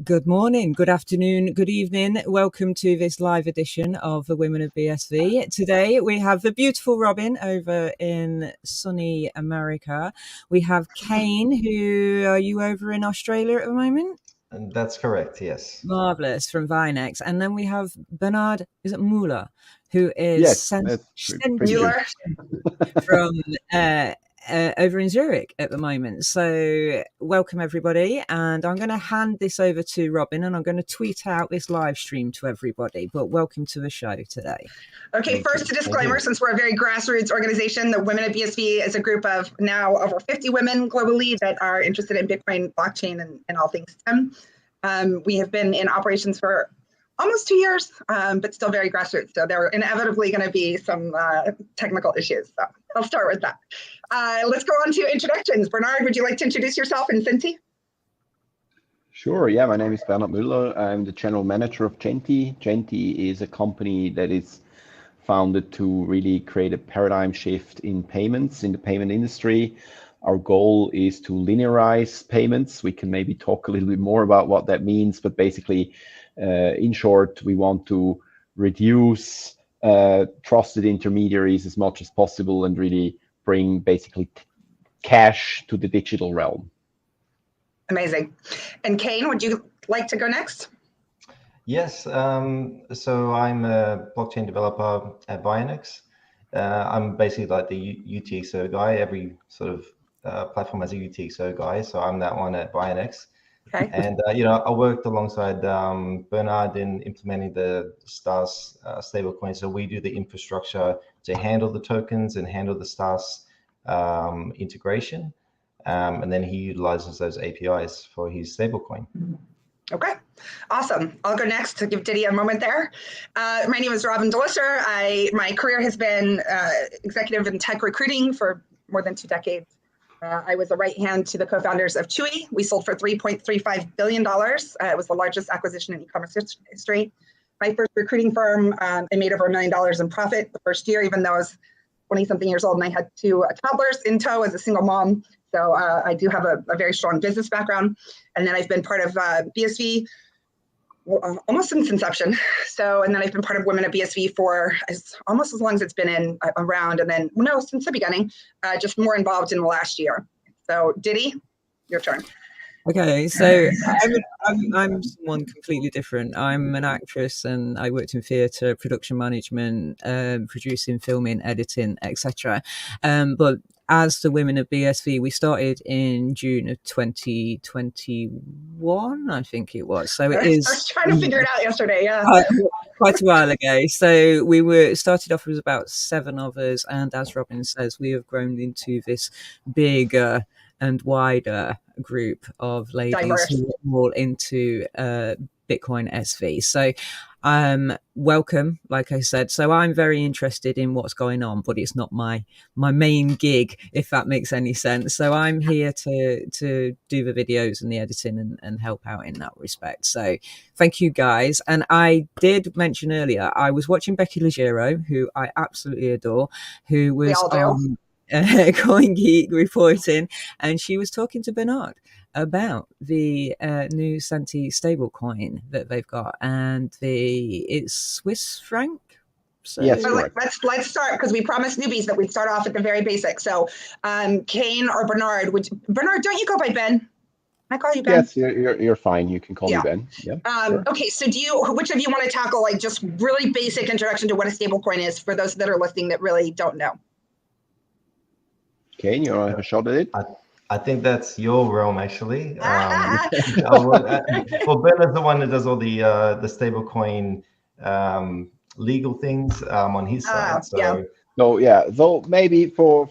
Good morning, good afternoon, good evening. Welcome to this live edition of the Women of BSV. Today we have the beautiful Robin over in sunny America. We have Kane, who are you over in Australia at the moment? And that's correct, yes. Marvelous, from Vinex. And then we have Bernhard, is it Muller, who is Muller from over in Zurich at the moment. So welcome everybody, and I'm going to hand this over to Robin, and I'm going to tweet out this live stream to everybody. But welcome to the show today. Okay, first a disclaimer, since we're a very grassroots organization, the Women of BSV is a group of now over 50 women globally that are interested in Bitcoin, blockchain, and all things STEM. We have been in operations for almost 2 years, but still very grassroots. So there are inevitably going to be some technical issues. So I'll start with that. Let's go on to introductions. Bernhard, would you like to introduce yourself and Centi? Sure. Yeah, my name is Bernhard Muller. I'm the general manager of Centi. Centi is a company that is founded to really create a paradigm shift in payments in the payment industry. Our goal is to linearize payments. We can maybe talk a little bit more about what that means, but basically, in short, we want to reduce trusted intermediaries as much as possible and really bring basically cash to the digital realm. Amazing. And Kane, would you like to go next? Yes. So I'm a blockchain developer at Vinex. I'm basically like the UTXO guy. Every sort of platform has a UTXO guy, so I'm that one at Vinex. Okay. And I worked alongside Bernhard in implementing the STARS stablecoin. So we do the infrastructure to handle the tokens and handle the STARS integration, and then he utilizes those APIs for his stablecoin. Okay, awesome. I'll go next to give Diddy a moment there. My name is Robin Delisser. My career has been executive in tech recruiting for more than 2 decades. I was a right hand to the co-founders of Chewy. We sold for $3.35 billion. It was the largest acquisition in e-commerce history. My first recruiting firm, I made over $1 million in profit the first year, even though I was 20-something years old and I had 2 toddlers in tow as a single mom. So I do have a very strong business background. And then I've been part of BSV almost since inception. So, and then I've been part of Women of BSV for almost as long as it's been around. And then, no, since the beginning, just more involved in the last year. So Diddy, your turn. Okay, so I'm someone completely different. I'm an actress and I worked in theatre, production management, producing, filming, editing, etc. But as the Women of BSV, we started in June of 2021, I think it was. So it is. I was trying to figure it out yesterday, yeah. Quite a while ago. So we started off with about 7 of us, and as Robin says, we have grown into this bigger and wider group of ladies Diverse. who are all into Bitcoin SV. So welcome, like I said. So I'm very interested in what's going on, but it's not my main gig, if that makes any sense. So I'm here to do the videos and the editing and help out in that respect. So thank you guys. And I did mention earlier, I was watching Becky Leggero, who I absolutely adore, who was on CoinGeek reporting, and she was talking to Bernhard about the new Centi stablecoin that they've got, and it's Swiss franc. So yes, let's start, because we promised newbies that we'd start off at the very basics. So Kane or Bernhard, Bernhard, don't you go by Ben? Can I call you Ben? Yes, you're fine. You can call me Ben. Yeah. Sure. Okay, so which of you want to tackle like just really basic introduction to what a stablecoin is for those that are listening that really don't know? Kane, you want to have a shot at it? I think that's your realm, actually. Well, Ben is the one that does all the stablecoin legal things on his side. So maybe for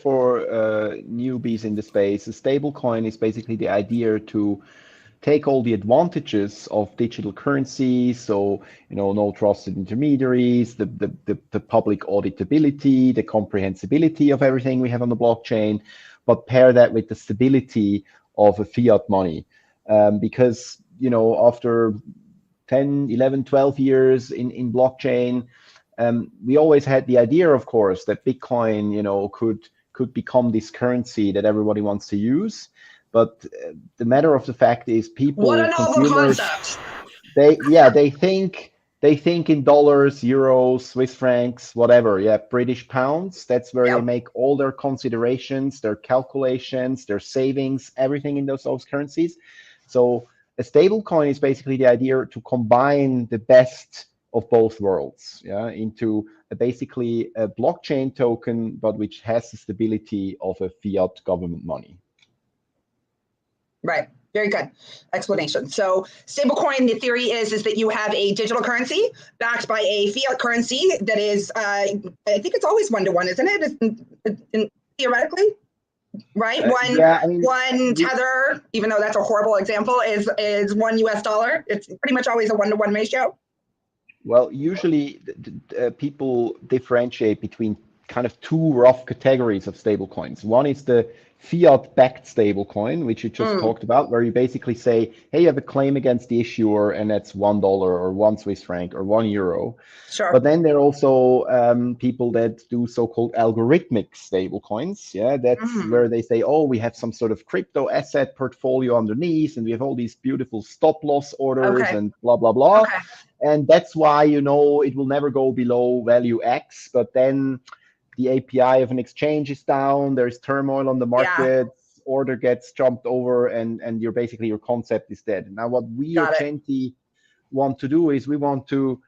newbies in the space, a stablecoin is basically the idea to take all the advantages of digital currency. So, no trusted intermediaries, the public auditability, the comprehensibility of everything we have on the blockchain, but pair that with the stability of a fiat money. Because, after 10, 11, 12 years in blockchain, we always had the idea, of course, that Bitcoin, could become this currency that everybody wants to use. But the matter of the fact is, people, what a novel consumers, concept. they think in dollars, euros, Swiss francs, whatever. Yeah, British pounds. That's where they make all their considerations, their calculations, their savings, everything in those currencies. So a stable coin is basically the idea to combine the best of both worlds, into basically a blockchain token, but which has the stability of a fiat government money. Right. Very good explanation. So stablecoin, the theory is that you have a digital currency backed by a fiat currency that is, I think it's always 1-to-1, isn't it? Theoretically, right? One tether, even though that's a horrible example, is $1 US. It's pretty much always a 1-to-1 ratio. Well, usually people differentiate between kind of two rough categories of stablecoins. One is the fiat-backed stablecoin, which you just talked about, where you basically say, hey, you have a claim against the issuer, and that's $1 or 1 Swiss franc or 1 euro. Sure. But then there are also people that do so-called algorithmic stablecoins. Yeah, that's where they say, oh, we have some sort of crypto asset portfolio underneath, and we have all these beautiful stop loss orders and blah, blah, blah. Okay. And that's why, it will never go below value X, but then the API of an exchange is down, there's turmoil on the market, order gets jumped over, and your concept is dead. Now, what we at Centi want to do is we want to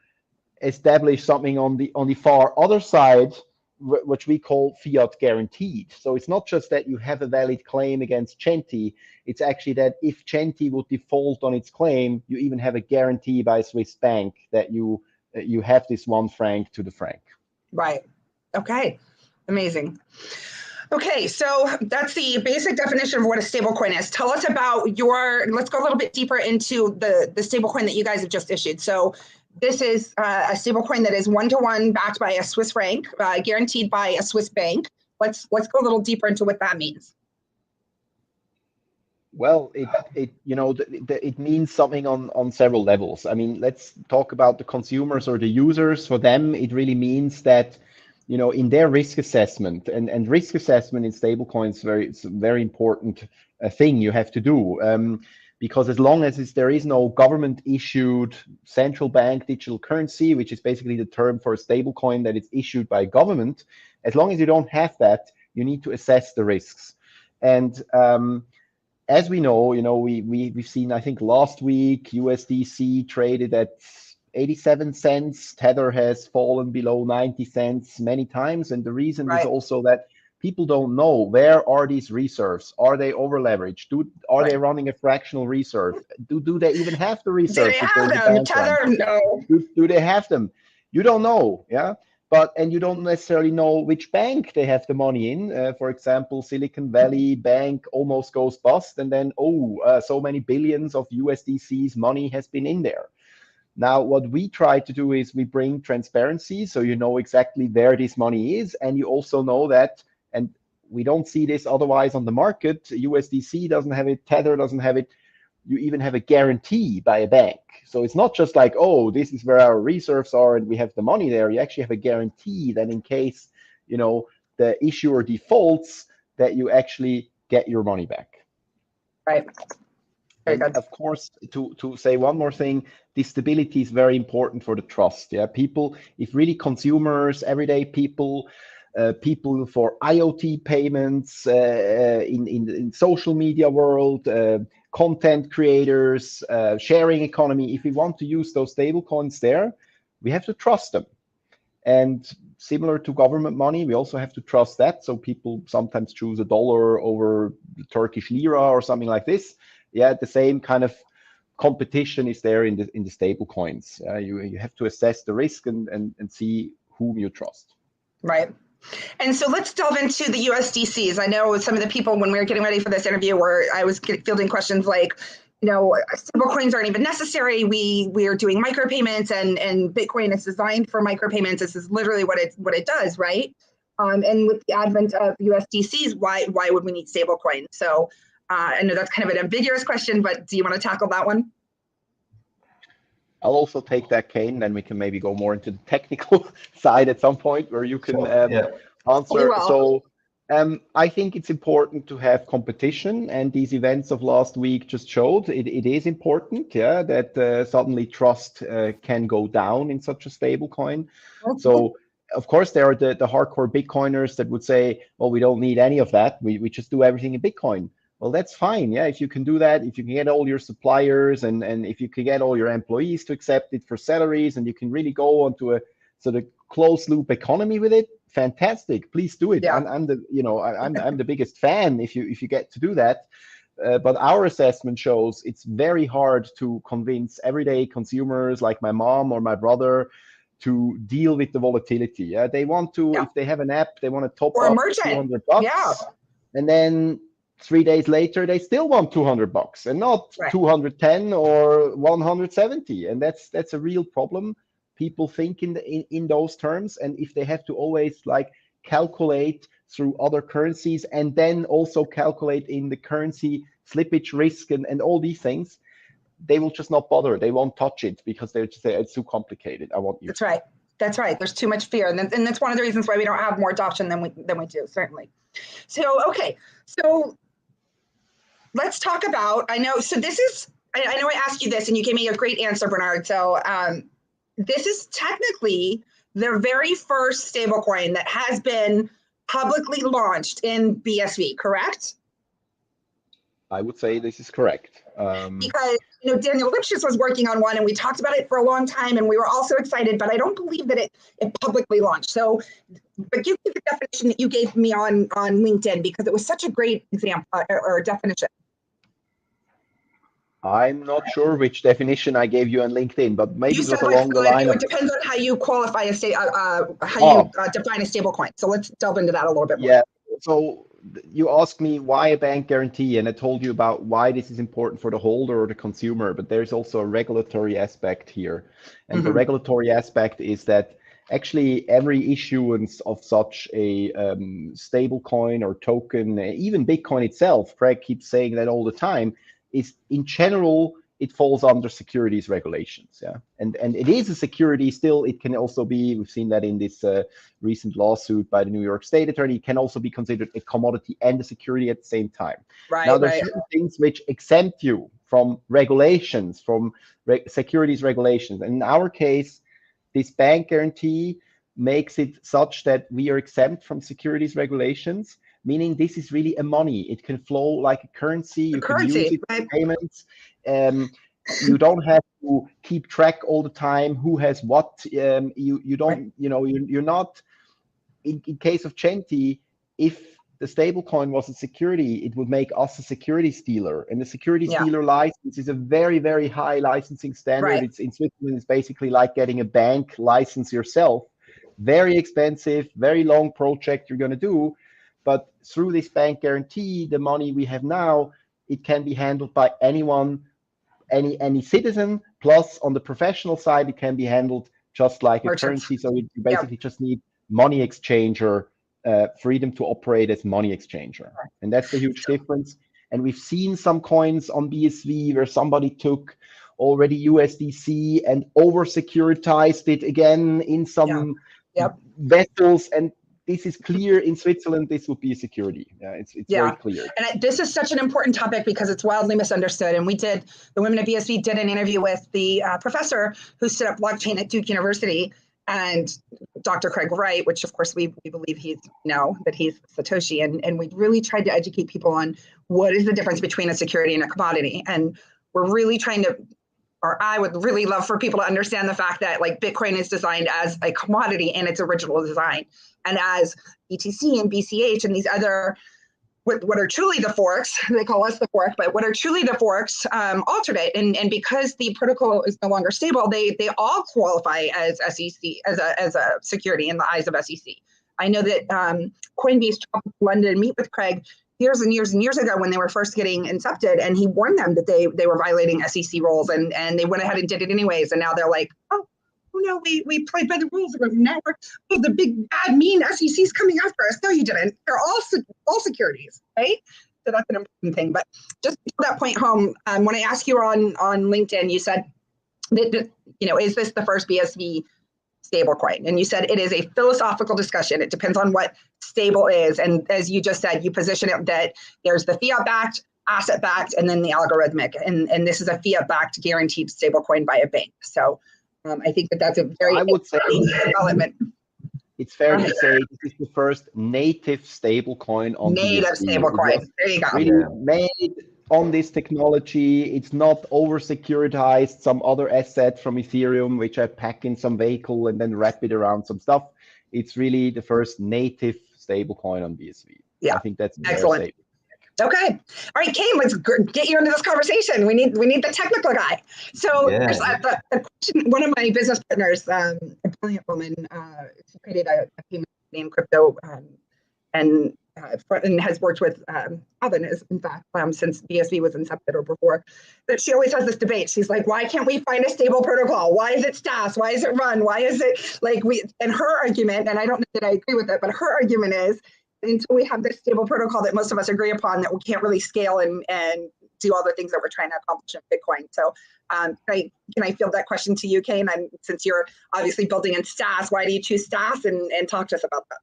establish something on the far other side, which we call fiat guaranteed. So it's not just that you have a valid claim against Centi, it's actually that if Centi would default on its claim, you even have a guarantee by a Swiss bank that you have this 1 franc to the franc. Right. Okay. Amazing. Okay, so that's the basic definition of what a stablecoin is. Tell us about let's go a little bit deeper into the stablecoin that you guys have just issued. So this is a stablecoin that is 1-to-1 backed by a Swiss franc, guaranteed by a Swiss bank. Let's go a little deeper into what that means. Well, it means something on several levels. I mean, let's talk about the consumers or the users. For them, it really means that, in their risk assessment, and risk assessment in stablecoins, it's a very important thing you have to do. Because as long as there is no government-issued central bank digital currency, which is basically the term for a stablecoin that is issued by a government, as long as you don't have that, you need to assess the risks. And as we know, we've seen, I think last week, USDC traded at 87 cents. Tether has fallen below 90 cents many times. And the reason is also that people don't know, where are these reserves? Are they over leveraged? Are they running a fractional reserve? Do they even have the reserves? Do they have them? Tether, no. Do they have them? You don't know, yeah? And you don't necessarily know which bank they have the money in. For example, Silicon Valley Bank almost goes bust, and then, so many billions of USDC's money has been in there. Now, what we try to do is we bring transparency, so you know exactly where this money is, and you also know that, and we don't see this otherwise on the market, USDC doesn't have it, Tether doesn't have it, you even have a guarantee by a bank. So it's not just like, oh, this is where our reserves are and we have the money there. You actually have a guarantee that in case, the issuer defaults, that you actually get your money back. Right. Very good. Of course, to say one more thing, the stability is very important for the trust. Yeah, people, if really consumers, everyday people, people for IoT payments, in social media world, content creators, sharing economy, if we want to use those stable coins there, we have to trust them. And similar to government money, we also have to trust that. So people sometimes choose $1 over the Turkish lira or something like this. Yeah, the same kind of competition is there in the stable coins. You have to assess the risk and see whom you trust. Right. And so let's delve into the USDCs. I know some of the people, when we were getting ready for this interview, I was fielding questions like, stable coins aren't even necessary. We are doing micropayments, and Bitcoin is designed for micropayments. This is literally what it does, right? And with the advent of USDCs, why would we need stable coins? So I know that's kind of an ambiguous question, but do you want to tackle that one? I'll also take that, Kane, then we can maybe go more into the technical side at some point where you can answer. I think it's important to have competition, and these events of last week just showed it is important, yeah, that suddenly trust can go down in such a stable coin. So, of course, there are the hardcore Bitcoiners that would say, well, we don't need any of that. We just do everything in Bitcoin. Well, that's fine. Yeah, if you can do that, if you can get all your suppliers and if you can get all your employees to accept it for salaries, and you can really go onto a sort of closed loop economy with it, fantastic. Please do it. Yeah. I'm the biggest fan if you get to do that. But our assessment shows it's very hard to convince everyday consumers like my mom or my brother to deal with the volatility. Yeah, they want to, if they have an app, they want to top or up merchant. $200. Yeah. And then 3 days later, they still want $200 and not 210 or 170. And that's a real problem. People think in those terms. And if they have to always like calculate through other currencies and then also calculate in the currency slippage risk and all these things, they will just not bother. They won't touch it because they just say it's too complicated. I want you. That's right. That's right. There's too much fear, and that's one of the reasons why we don't have more adoption than we do, certainly. So okay, so let's talk about. I know. So this is. I know I asked you this, and you gave me a great answer, Bernhard. So this is technically the very first stablecoin that has been publicly launched in BSV, correct? I would say this is correct. Because Daniel Lipschitz was working on one, and we talked about it for a long time, and we were all so excited, but I don't believe that it publicly launched. So, but give me the definition that you gave me on LinkedIn, because it was such a great example or definition. I'm not sure which definition I gave you on LinkedIn, but maybe it was along the line of. It depends on how you qualify you define a stable coin. So let's delve into that a little bit more. Yeah. So you asked me why a bank guarantee, and I told you about why this is important for the holder or the consumer, but there's also a regulatory aspect here. And the regulatory aspect is that actually every issuance of such a stable coin or token, even Bitcoin itself, Craig keeps saying that all the time, is in general, it falls under securities regulations. Yeah, and it is a security still. It can also be, we've seen that in this recent lawsuit by the New York State Attorney, it can also be considered a commodity and a security at the same time. Right. Now, there's certain things which exempt you from regulations, from securities regulations. And in our case, this bank guarantee makes it such that we are exempt from securities regulations, meaning this is really a money. It can flow like a currency. You can use it for payments. You don't have to keep track all the time who has what. You don't, you're not, in case of Centi, if the stablecoin was a security, it would make us a securities dealer. And the securities dealer license is a very, very high licensing standard. It's in Switzerland, it's basically like getting a bank license yourself. Very expensive, very long project you're going to do. But through this bank guarantee, the money we have now, it can be handled by anyone, any citizen. Plus, on the professional side, it can be handled just like a currency. So you basically just need money exchanger, freedom to operate as money exchanger. And that's a huge difference. And we've seen some coins on BSV where somebody took already USDC and over-securitized it again in some vessels. And this is clear in Switzerland. This would be a security. It's very clear. And this is such an important topic because it's wildly misunderstood. And the Women of BSV did an interview with the professor who set up blockchain at Duke University, and Dr. Craig Wright, which of course we believe that he's Satoshi. And we really tried to educate people on what is the difference between a security and a commodity. And we're really trying to, or I would really love for people to understand the fact that like Bitcoin is designed as a commodity in its original design. And as BTC and BCH and these other, what are truly the forks, they call us the fork, but what are truly the forks alternate. And because the protocol is no longer stable, they all qualify as SEC, as a security in the eyes of SEC. I know that Coinbase traveled to London to meet with Craig years and years and years ago when they were first getting incepted, and he warned them that they were violating SEC rules, and they went ahead and did it anyways. And now they're like, oh no, we played by the rules of a network. Oh, the big bad mean SEC's coming after us. No, you didn't. They're all securities, right? So that's an important thing. But just to put that point home, when I asked you on LinkedIn, you said that is this the first BSV stablecoin. And you said it is a philosophical discussion. It depends on what stable is. And as you just said, you position it that there's the fiat-backed, asset-backed, and then the algorithmic. And this is a fiat-backed guaranteed stablecoin by a bank. So I think that that's a very exciting development. It's fair to say this is the first native stablecoin on native BSV. stablecoin. There you go. Really made on this technology. It's not over securitized some other asset from Ethereum, which I pack in some vehicle and then wrap it around some stuff. It's really the first native stablecoin on BSV. Yeah, I think that's excellent. Okay. All right, Kane, let's get you into this conversation. We need the technical guy. So there's the question, one of my business partners, a brilliant woman, she created a payment named Crypto and has worked with Alvin, in fact, since BSV was incepted or before, that she always has this debate. She's like, why can't we find a stable protocol? Why is it STAS? Why is it run? Why is it like and her argument, and I don't know that I agree with it, but her argument is, until we have this stable protocol that most of us agree upon, that we can't really scale and do all the things that we're trying to accomplish in Bitcoin. So can I field that question to you, Kane? And since you're obviously building in STAS, why do you choose STAS, and talk to us about that?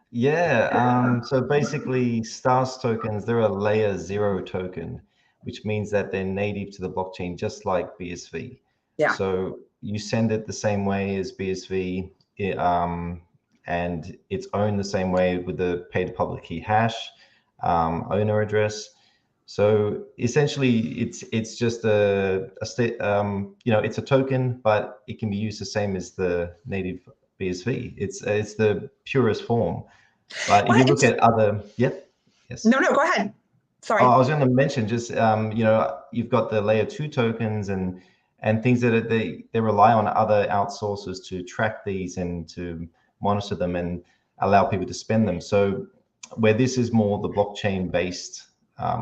Yeah, so basically STAS tokens, they're a layer 0 token, which means that they're native to the blockchain, just like BSV. Yeah. So you send it the same way as BSV, and it's owned the same way with the paid public key hash, owner address. So essentially, it's just it's a token, but it can be used the same as the native BSV. It's the purest form. But if you look at other, yes. No, go ahead. Sorry. I was going to mention just you've got the layer 2 tokens and things that they rely on other outsourcers to track these and to monitor them and allow people to spend them. So where this is more the blockchain based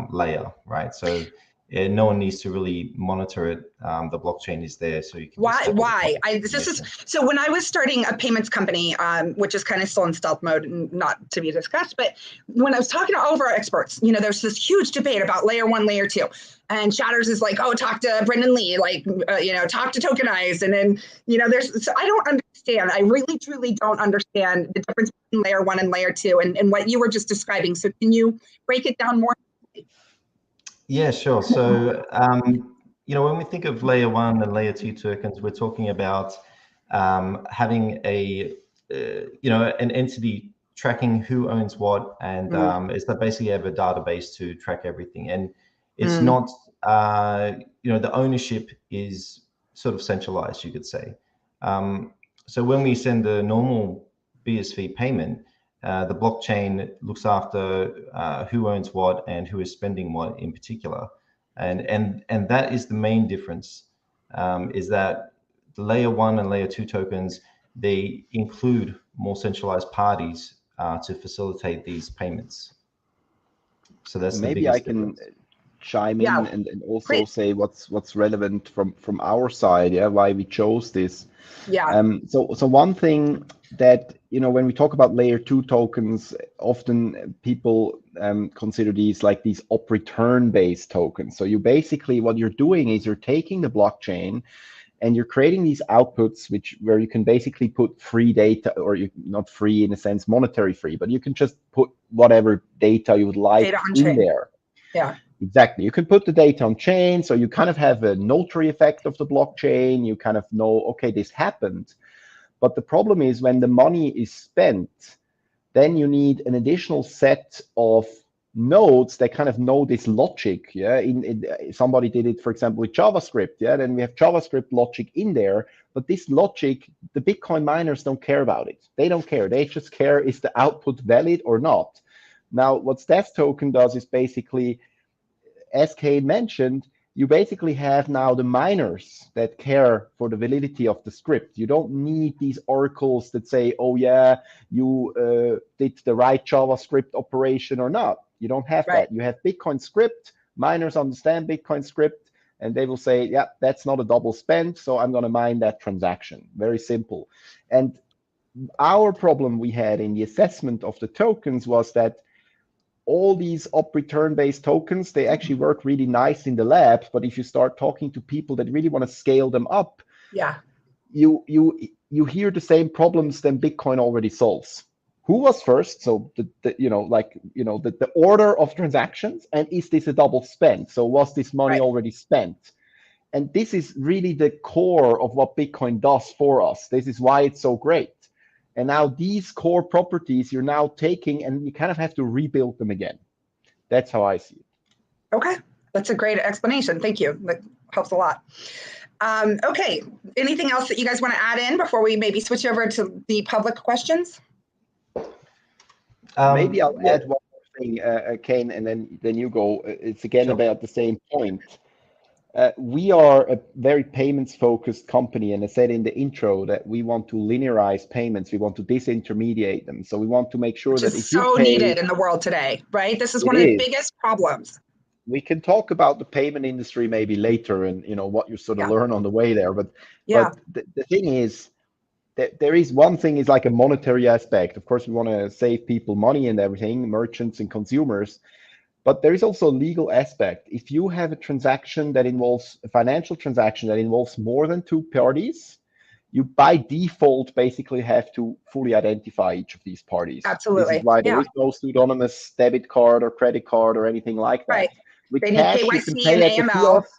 layer, right? So no one needs to really monitor it. The blockchain is there, so you can. Why? So when I was starting a payments company, which is kind of still in stealth mode and not to be discussed, but when I was talking to all of our experts, there's this huge debate about layer 1, layer 2. And Shatters is like, oh, talk to Brendan Lee, talk to Tokenize. And then, so I don't understand. I really, truly don't understand the difference between layer 1 and layer 2 and what you were just describing. So can you break it down more? Yeah, sure. So, when we think of layer 1 and layer 2 tokens, we're talking about having an entity tracking who owns what, and it's that basically have a database to track everything. And it's not, the ownership is sort of centralized, you could say. So when we send a normal BSV payment, the blockchain looks after who owns what and who is spending what in particular. And that is the main difference, is that the layer 1 and layer 2 tokens, they include more centralized parties to facilitate these payments. So that's maybe I can chime in and also say what's relevant from our side, why we chose this. So one thing that when we talk about layer 2 tokens, often people consider these like these op return based tokens. So you basically, what you're doing is you're taking the blockchain and you're creating these outputs where you can basically put free data, or not free in a sense monetary free, but you can just put whatever data you would like in there. Yeah. Exactly. You can put the data on chain, so you kind of have a notary effect of the blockchain. You kind of know, okay, this happened. But the problem is when the money is spent, then you need an additional set of nodes that kind of know this logic. Somebody did it, for example, with JavaScript. Then we have JavaScript logic in there, but this logic, the Bitcoin miners don't care about it. They don't care. They just care, is the output valid or not? Now, what STAS token does is basically, as Kane mentioned, you basically have now the miners that care for the validity of the script. You don't need these oracles that say, oh yeah, you did the right JavaScript operation or not. You don't have that. You have Bitcoin script, miners understand Bitcoin script, and they will say, yeah, that's not a double spend, so I'm going to mine that transaction. Very simple. And our problem we had in the assessment of the tokens was that all these op return based tokens, they actually work really nice in the lab, but if you start talking to people that really want to scale them up, you you hear the same problems than Bitcoin already solves. Who was first? So the order of transactions, and is this a double spend? So was this money already spent? And this is really the core of what Bitcoin does for us. This is why it's so great. And now these core properties you're now taking, and you kind of have to rebuild them again. That's how I see it. Okay, that's a great explanation. Thank you. That helps a lot. Okay, anything else that you guys want to add in before we maybe switch over to the public questions? Maybe I'll add one more thing, Kane, and then you go. It's again about the same point. We are a very payments-focused company, and I said in the intro that we want to linearize payments. We want to disintermediate them. So we want to make sure that if you pay, so needed in the world today, right? This is one of the biggest problems. We can talk about the payment industry maybe later, and what you sort of learn on the way there. But the thing is that there is one thing is like a monetary aspect. Of course, we want to save people money and everything, merchants and consumers. But there is also a legal aspect. If you have a transaction that involves a financial transaction that involves more than two parties, you by default basically have to fully identify each of these parties. Absolutely. This is why there is no pseudonymous debit card or credit card or anything like that. Right. With they cash, need KYC you can pay at the kiosk.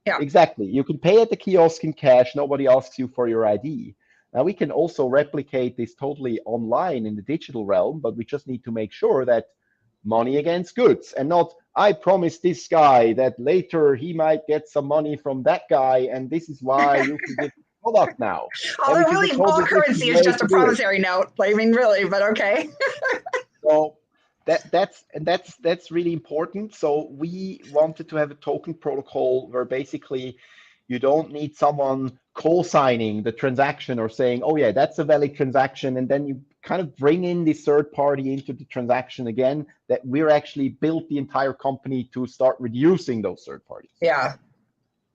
Yeah. Exactly. You can pay at the kiosk in cash. Nobody asks you for your ID. Now, we can also replicate this totally online in the digital realm, but we just need to make sure that money against goods, and not, I promise this guy that later he might get some money from that guy, and this is why you can get the product now. Although really all currency is just a promissory note. I mean, really, but okay. So that's really important. So we wanted to have a token protocol where basically you don't need someone co-signing the transaction or saying, oh yeah, that's a valid transaction, and then you kind of bring in this third party into the transaction again, that we're actually built the entire company to start reducing those third parties. Yeah.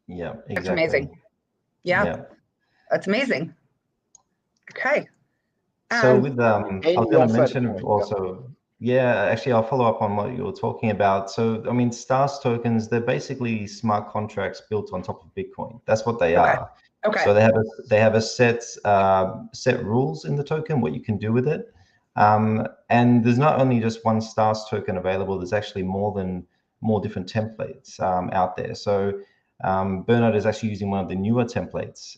Yeah, exactly. That's amazing. Yeah. That's amazing. Okay. So with I was going to mention also, actually I'll follow up on what you were talking about. So I mean, STARS tokens, they're basically smart contracts built on top of Bitcoin. That's what they are. Okay. So they have a set rules in the token, what you can do with it. And there's not only just one STARS token available, there's actually more different templates out there. So Bernhard is actually using one of the newer templates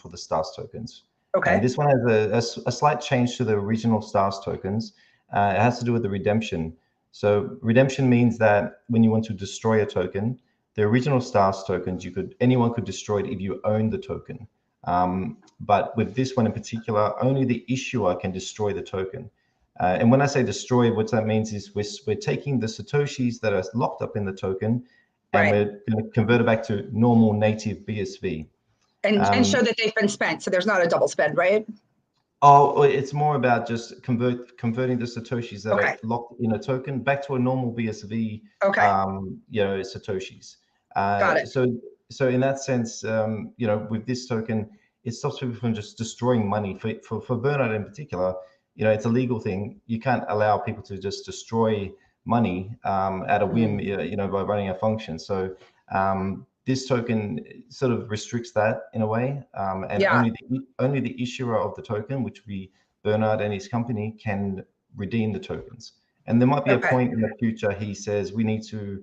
for the STARS tokens. Okay. And this one has a slight change to the original STARS tokens. It has to do with the redemption. So redemption means that when you want to destroy a token, the original STARS tokens, anyone could destroy it if you own the token. But with this one in particular, only the issuer can destroy the token. And when I say destroy, what that means is we're taking the Satoshis that are locked up in the token, and we're going to convert it back to normal native BSV. And show that they've been spent, so there's not a double spend, right? Oh, it's more about just converting the Satoshis that are locked in a token back to a normal BSV, Satoshis. Got it. So in that sense, with this token, it stops people from just destroying money. For Bernhard in particular, it's a legal thing. You can't allow people to just destroy money at a whim, by running a function. So this token sort of restricts that in a way, and only the issuer of the token, which Bernhard and his company, can redeem the tokens. And there might be a point in the future he says we need to,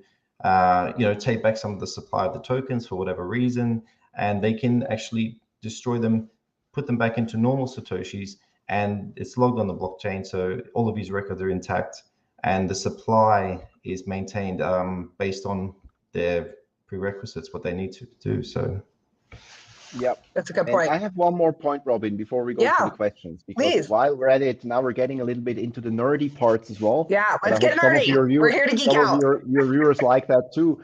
take back some of the supply of the tokens for whatever reason, and they can actually destroy them, put them back into normal Satoshis, and it's logged on the blockchain, so all of these records are intact, and the supply is maintained based on their prerequisites, what they need to do. So that's a good point. I have one more point, Robin, before we go to the questions, because while we're at it, now we're getting a little bit into the nerdy parts as well. Yeah, let's get nerdy. We're here to geek out. Some of your viewers like that too.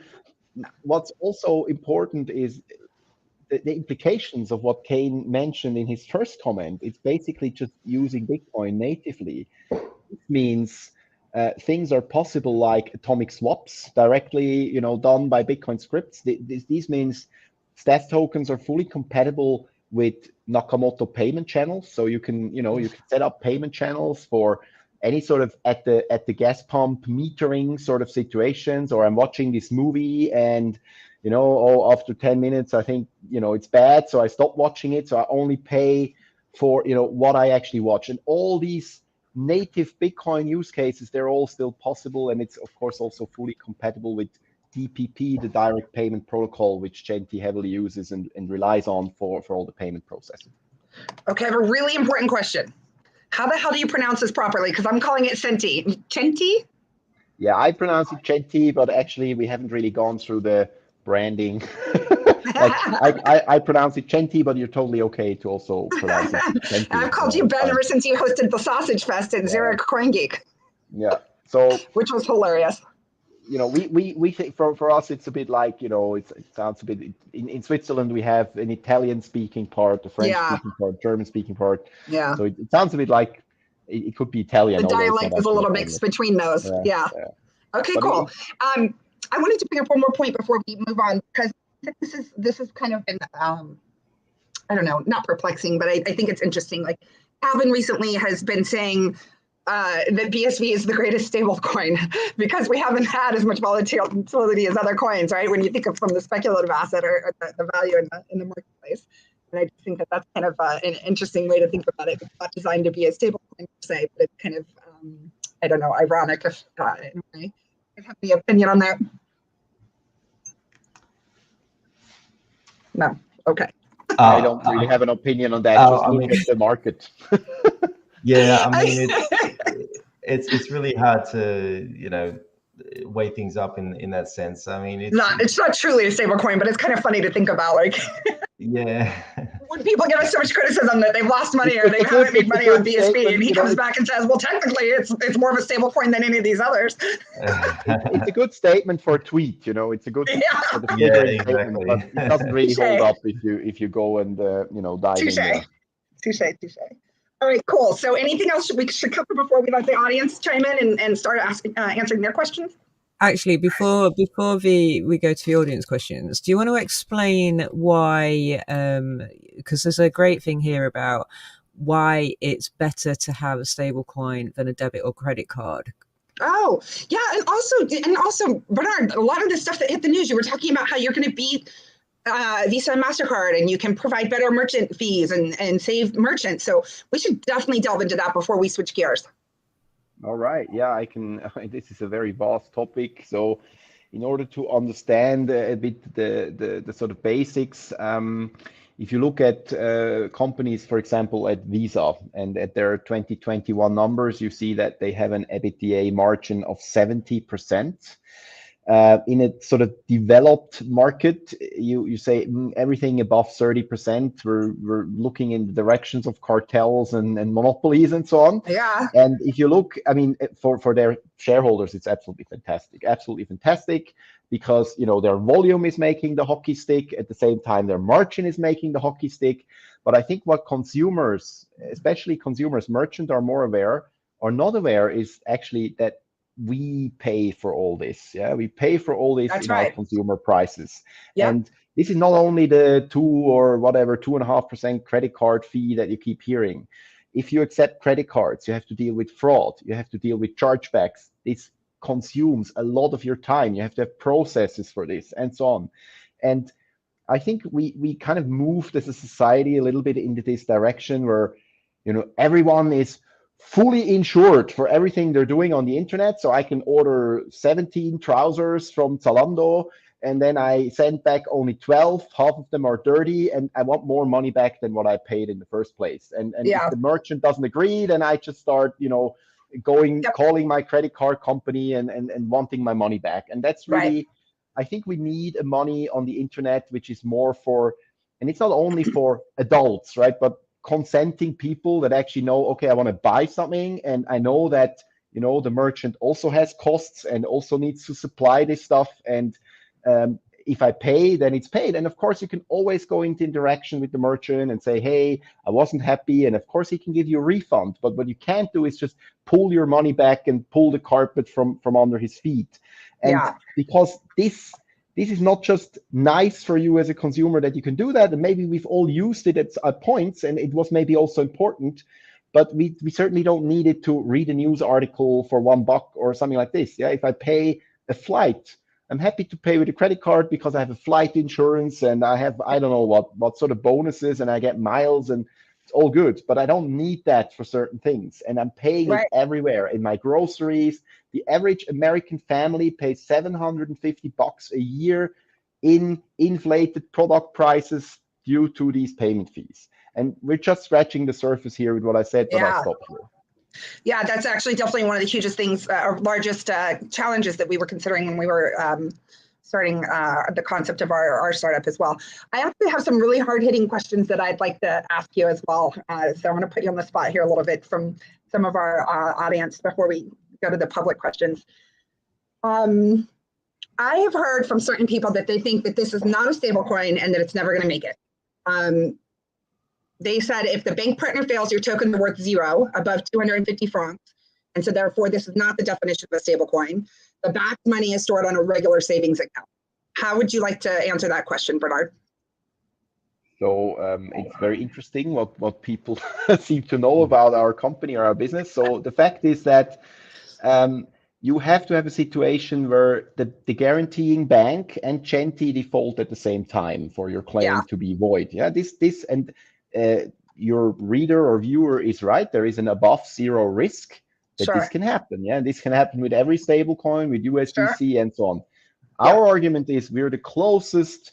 What's also important is the implications of what Kane mentioned in his first comment. It's basically just using Bitcoin natively. It means things are possible like atomic swaps directly, done by Bitcoin scripts. This means STATS tokens are fully compatible with Nakamoto payment channels. So you can set up payment channels for any sort of at the gas pump metering sort of situations, or I'm watching this movie and after 10 minutes I think it's bad, so I stop watching it. So I only pay for what I actually watch. And all these native Bitcoin use cases, they're all still possible, and it's of course also fully compatible with DPP, the direct payment protocol, which Centi heavily uses and relies on for all the payment processing. Okay, I have a really important question. How the hell do you pronounce this properly? Because I'm calling it Centi. Centi? Yeah, I pronounce it Centi, but actually we haven't really gone through the branding. I pronounce it Centi, but you're totally okay to also pronounce it Centi. I've called you Ben ever since you hosted the Sausage Fest at Zurich CoinGeek. Yeah. So which was hilarious. We think for us it's a bit like it sounds a bit in Switzerland we have an Italian speaking part, a French speaking part, German speaking part. Yeah. So it sounds a bit like it could be Italian. The dialect is a little mixed between those. Yeah. Okay, but cool. I wanted to bring up one more point before we move on, because this has kind of been I don't know, not perplexing, but I think it's interesting. Like Alvin recently has been saying that BSV is the greatest stable coin because we haven't had as much volatility as other coins, right? When you think of from the speculative asset or the value in the marketplace. And I just think that that's kind of an interesting way to think about it. It's not designed to be a stable coin per se, but it's kind of, I don't know, ironic if in a way. I have the opinion on that. No, okay. I don't really have an opinion on that. Just look at the market. Yeah, I mean, it's really hard to weigh things up in that sense. I mean, it's not truly a stable coin, but it's kind of funny to think about. Like, yeah, when people give us so much criticism that they've lost money or they haven't made money on BSV, and he comes back and says, "Well, technically, it's more of a stable coin than any of these others." It's a good statement for a tweet. It's a good sort of exactly. statement, but it doesn't really hold up if you go and dive in there. Touche. All right, cool. So anything else we should cover before we let the audience chime in and start answering their questions? Actually, before we go to the audience questions, do you want to explain why, because there's a great thing here about why it's better to have a stable coin than a debit or credit card? Oh, yeah. And also, Bernhard, a lot of the stuff that hit the news, you were talking about how you're going to beat Visa and MasterCard, and you can provide better merchant fees and save merchants. So we should definitely delve into that before we switch gears. All right. Yeah, I can. This is a very vast topic. So in order to understand a bit the sort of basics, if you look at companies, for example, at Visa and at their 2021 numbers, you see that they have an EBITDA margin of 70%. In a sort of developed market, you say everything above 30%, we're looking in the directions of cartels and monopolies and so on. Yeah. And if you look, I mean, for their shareholders, it's absolutely fantastic, because their volume is making the hockey stick. At the same time, their margin is making the hockey stick. But I think what consumers, especially consumers, merchants, are not aware is actually that we pay for all this. Yeah, we pay for all this in our consumer prices. Yeah. And this is not only the 2.5% credit card fee that you keep hearing. If you accept credit cards, you have to deal with fraud. You have to deal with chargebacks. This consumes a lot of your time. You have to have processes for this and so on. And I think we kind of moved as a society a little bit into this direction where, everyone is fully insured for everything they're doing on the internet. So I can order 17 trousers from Zalando, and then I send back only 12. Half of them are dirty, and I want more money back than what I paid in the first place. And if the merchant doesn't agree, then I just start, calling my credit card company and wanting my money back. And that's really, I think we need a money on the internet, which is more for, and it's not only for adults, right? But consenting people that actually know, okay, I want to buy something, and I know that the merchant also has costs and also needs to supply this stuff, and if I pay, then it's paid. And of course you can always go into interaction with the merchant and say, hey, I wasn't happy, and of course he can give you a refund. But what you can't do is just pull your money back and pull the carpet from under his feet. And because this is not just nice for you as a consumer that you can do that, and maybe we've all used it at points, and it was maybe also important, but we certainly don't need it to read a news article for $1 or something like this. Yeah, if I pay a flight, I'm happy to pay with a credit card because I have a flight insurance and I have, I don't know what sort of bonuses, and I get miles, and It's all good, but I don't need that for certain things. And I'm paying Right. it everywhere in my groceries. The average American family pays $750 a year in inflated product prices due to these payment fees. And we're just scratching the surface here with what I said, but I'll stop here. Yeah, that's actually definitely one of the hugest things, or largest challenges that we were considering when we were starting the concept of our startup as well. I actually have some really hard-hitting questions that I'd like to ask you as well. So I'm going to put you on the spot here a little bit from some of our audience before we go to the public questions. I have heard from certain people that they think that this is not a stablecoin and that it's never going to make it. They said if the bank partner fails, your token is worth 0 above 250 francs. And so therefore, this is not the definition of a stablecoin. The backed money is stored on a regular savings account. How would you like to answer that question, Bernhard? So it's very interesting what people seem to know about our company or our business. So the fact is that you have to have a situation where the guaranteeing bank and Centi default at the same time for your claim to be void. Yeah, this and your reader or viewer is right. There is an above 0 risk that this can happen. Yeah, this can happen with every stablecoin, with USDC and so on. Our argument is we're the closest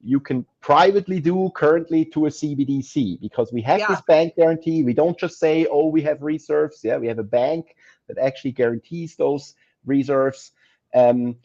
you can privately do currently to a CBDC because we have this bank guarantee. We don't just say, oh, we have reserves. Yeah, we have a bank that actually guarantees those reserves. You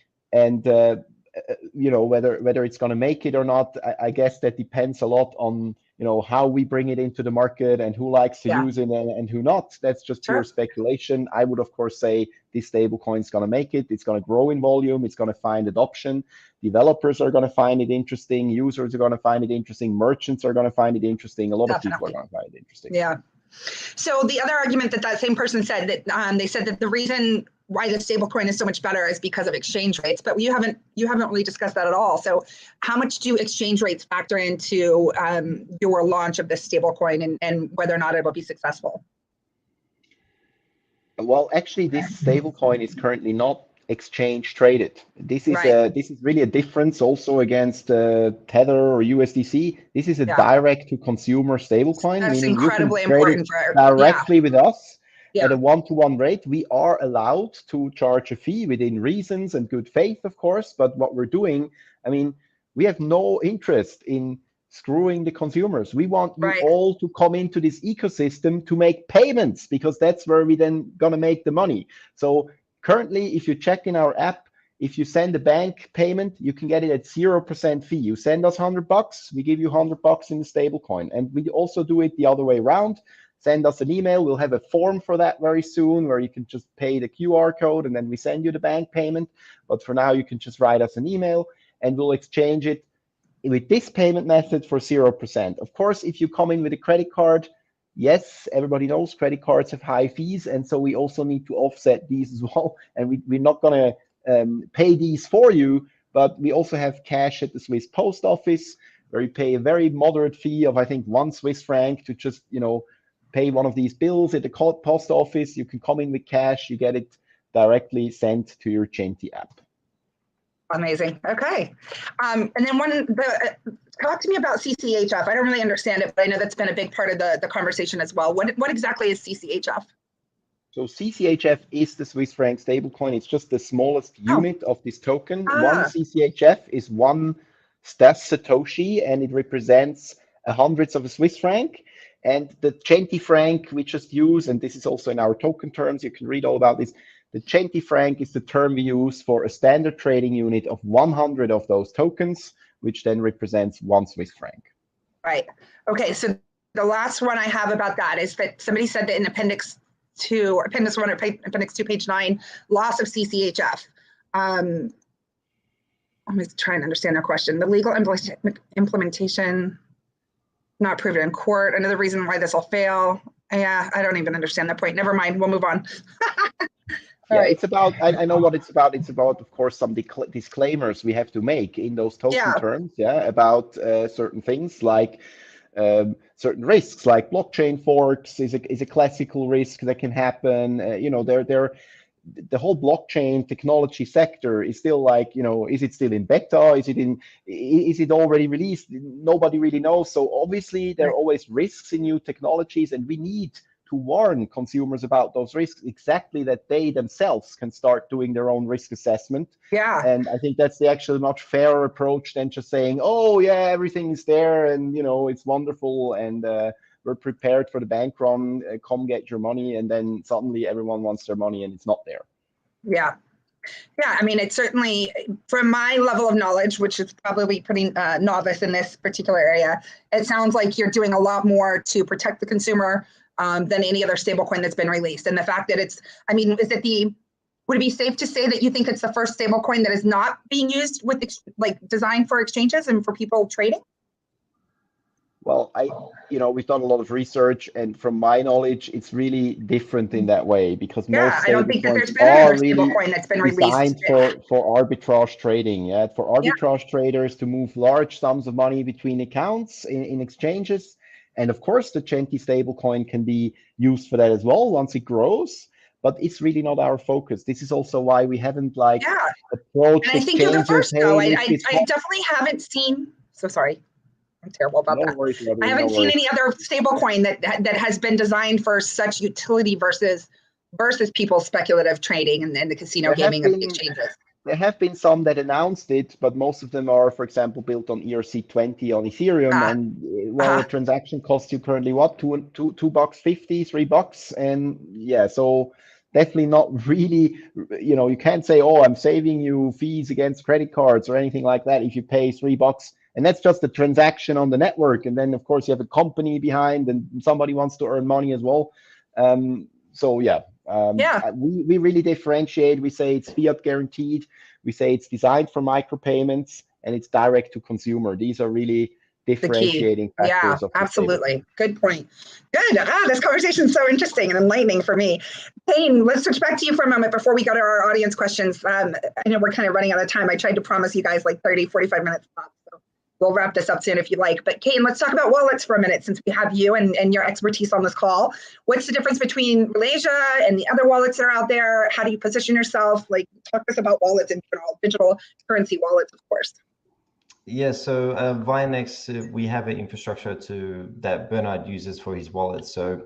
know, whether it's going to make it or not, I guess that depends a lot on, you know, how we bring it into the market and who likes to use it and who not. That's just pure speculation. I would, of course, say this stablecoin is going to make it. It's going to grow in volume. It's going to find adoption. Developers are going to find it interesting. Users are going to find it interesting. Merchants are going to find it interesting. A lot of people are going to find it interesting. Yeah. So the other argument that same person said that they said that the reason why the stablecoin is so much better is because of exchange rates, but you haven't really discussed that at all. So how much do exchange rates factor into your launch of this stablecoin and whether or not it will be successful? Well, actually, this stablecoin is currently not exchange traded. This is really a difference also against Tether or USDC. This is a direct to consumer stablecoin, meaning incredibly you can trade it directly with us. At a one-to-one rate. We are allowed to charge a fee within reasons and good faith, of course. But what we're doing, I mean, we have no interest in screwing the consumers. We want you all to come into this ecosystem to make payments because that's where we then gonna make the money. So currently, if you check in our app, if you send a bank payment, you can get it at 0% fee. You send us $100, we give you $100 in the stablecoin. And we also do it the other way around. Send us an email. We'll have a form for that very soon where you can just pay the QR code and then we send you the bank payment. But for now, you can just write us an email and we'll exchange it with this payment method for 0%. Of course, if you come in with a credit card, yes, everybody knows credit cards have high fees. And so we also need to offset these as well. And we're not going to pay these for you, but we also have cash at the Swiss post office where you pay a very moderate fee of, I think, 1 Swiss franc to just, you know, pay one of these bills at the post office. You can come in with cash. You get it directly sent to your Centi app. Amazing. Okay. And then talk to me about CCHF. I don't really understand it, but I know that's been a big part of the conversation as well. What exactly is CCHF? So CCHF is the Swiss franc stablecoin. It's just the smallest unit of this token. One CCHF is 1 Satoshi, and it represents a hundredth of a Swiss franc. And the Centi franc we just use, and this is also in our token terms, you can read all about this. The Centi franc is the term we use for a standard trading unit of 100 of those tokens, which then represents 1 Swiss franc. Right. Okay. So the last one I have about that is that somebody said that in Appendix 2, or Appendix 1 or Appendix 2, page 9, loss of CCHF. I'm just trying to understand their question. The legal implementation not proven in court. Another reason why this will fail. Yeah, I don't even understand that point. Never mind. We'll move on. It's about, I know what it's about. It's about, of course, some disclaimers we have to make in those token terms, about certain things like certain risks, like blockchain forks is a classical risk that can happen. You know, the whole blockchain technology sector is still like, is it still in beta? Is it already released? Nobody really knows. So obviously there are always risks in new technologies, and we need to warn consumers about those risks, exactly that they themselves can start doing their own risk assessment. Yeah. And I think that's the actually much fairer approach than just saying, oh yeah, everything is there and it's wonderful and we're prepared for the bank run, come get your money, and then suddenly everyone wants their money and it's not there. Yeah. Yeah, I mean, it's certainly, from my level of knowledge, which is probably pretty novice in this particular area, it sounds like you're doing a lot more to protect the consumer than any other stablecoin that's been released. And the fact that would it be safe to say that you think it's the first stablecoin that is not being used with designed for exchanges and for people trading? Well, we've done a lot of research, and from my knowledge, it's really different in that way, because most I don't think that there's been are another really stablecoin that's been designed released for arbitrage trading. Yeah, for arbitrage traders to move large sums of money between accounts in exchanges. And of course, the Centi stablecoin can be used for that as well once it grows. But it's really not our focus. This is also why we haven't approached. And I think you're the first, though. I definitely haven't seen. So sorry. I'm terrible about that. Worries, I haven't seen any other stablecoin that has been designed for such utility versus people's speculative trading and the casino gaming of the exchanges. There have been some that announced it, but most of them are, for example, built on ERC20 on Ethereum, and the transaction costs you currently what, $2.50, $3, and yeah, so definitely not really. You can't say, oh, I'm saving you fees against credit cards or anything like that if you pay $3. And that's just a transaction on the network. And then, of course, you have a company behind and somebody wants to earn money as well. We really differentiate. We say it's fiat guaranteed. We say it's designed for micropayments, and it's direct to consumer. These are really differentiating factors. Yeah, absolutely. Good point. Good. This conversation is so interesting and enlightening for me. Kane, let's switch back to you for a moment before we go to our audience questions. I know we're kind of running out of time. I tried to promise you guys 30, 45 minutes tops. So we'll wrap this up soon if you like. But Kane, let's talk about wallets for a minute, since we have you and your expertise on this call. What's the difference between Malaysia and the other wallets that are out there? How do you position yourself? Talk to us about wallets in general, digital currency wallets, of course. Yeah, so Vianex, we have an infrastructure that Bernhard uses for his wallet. So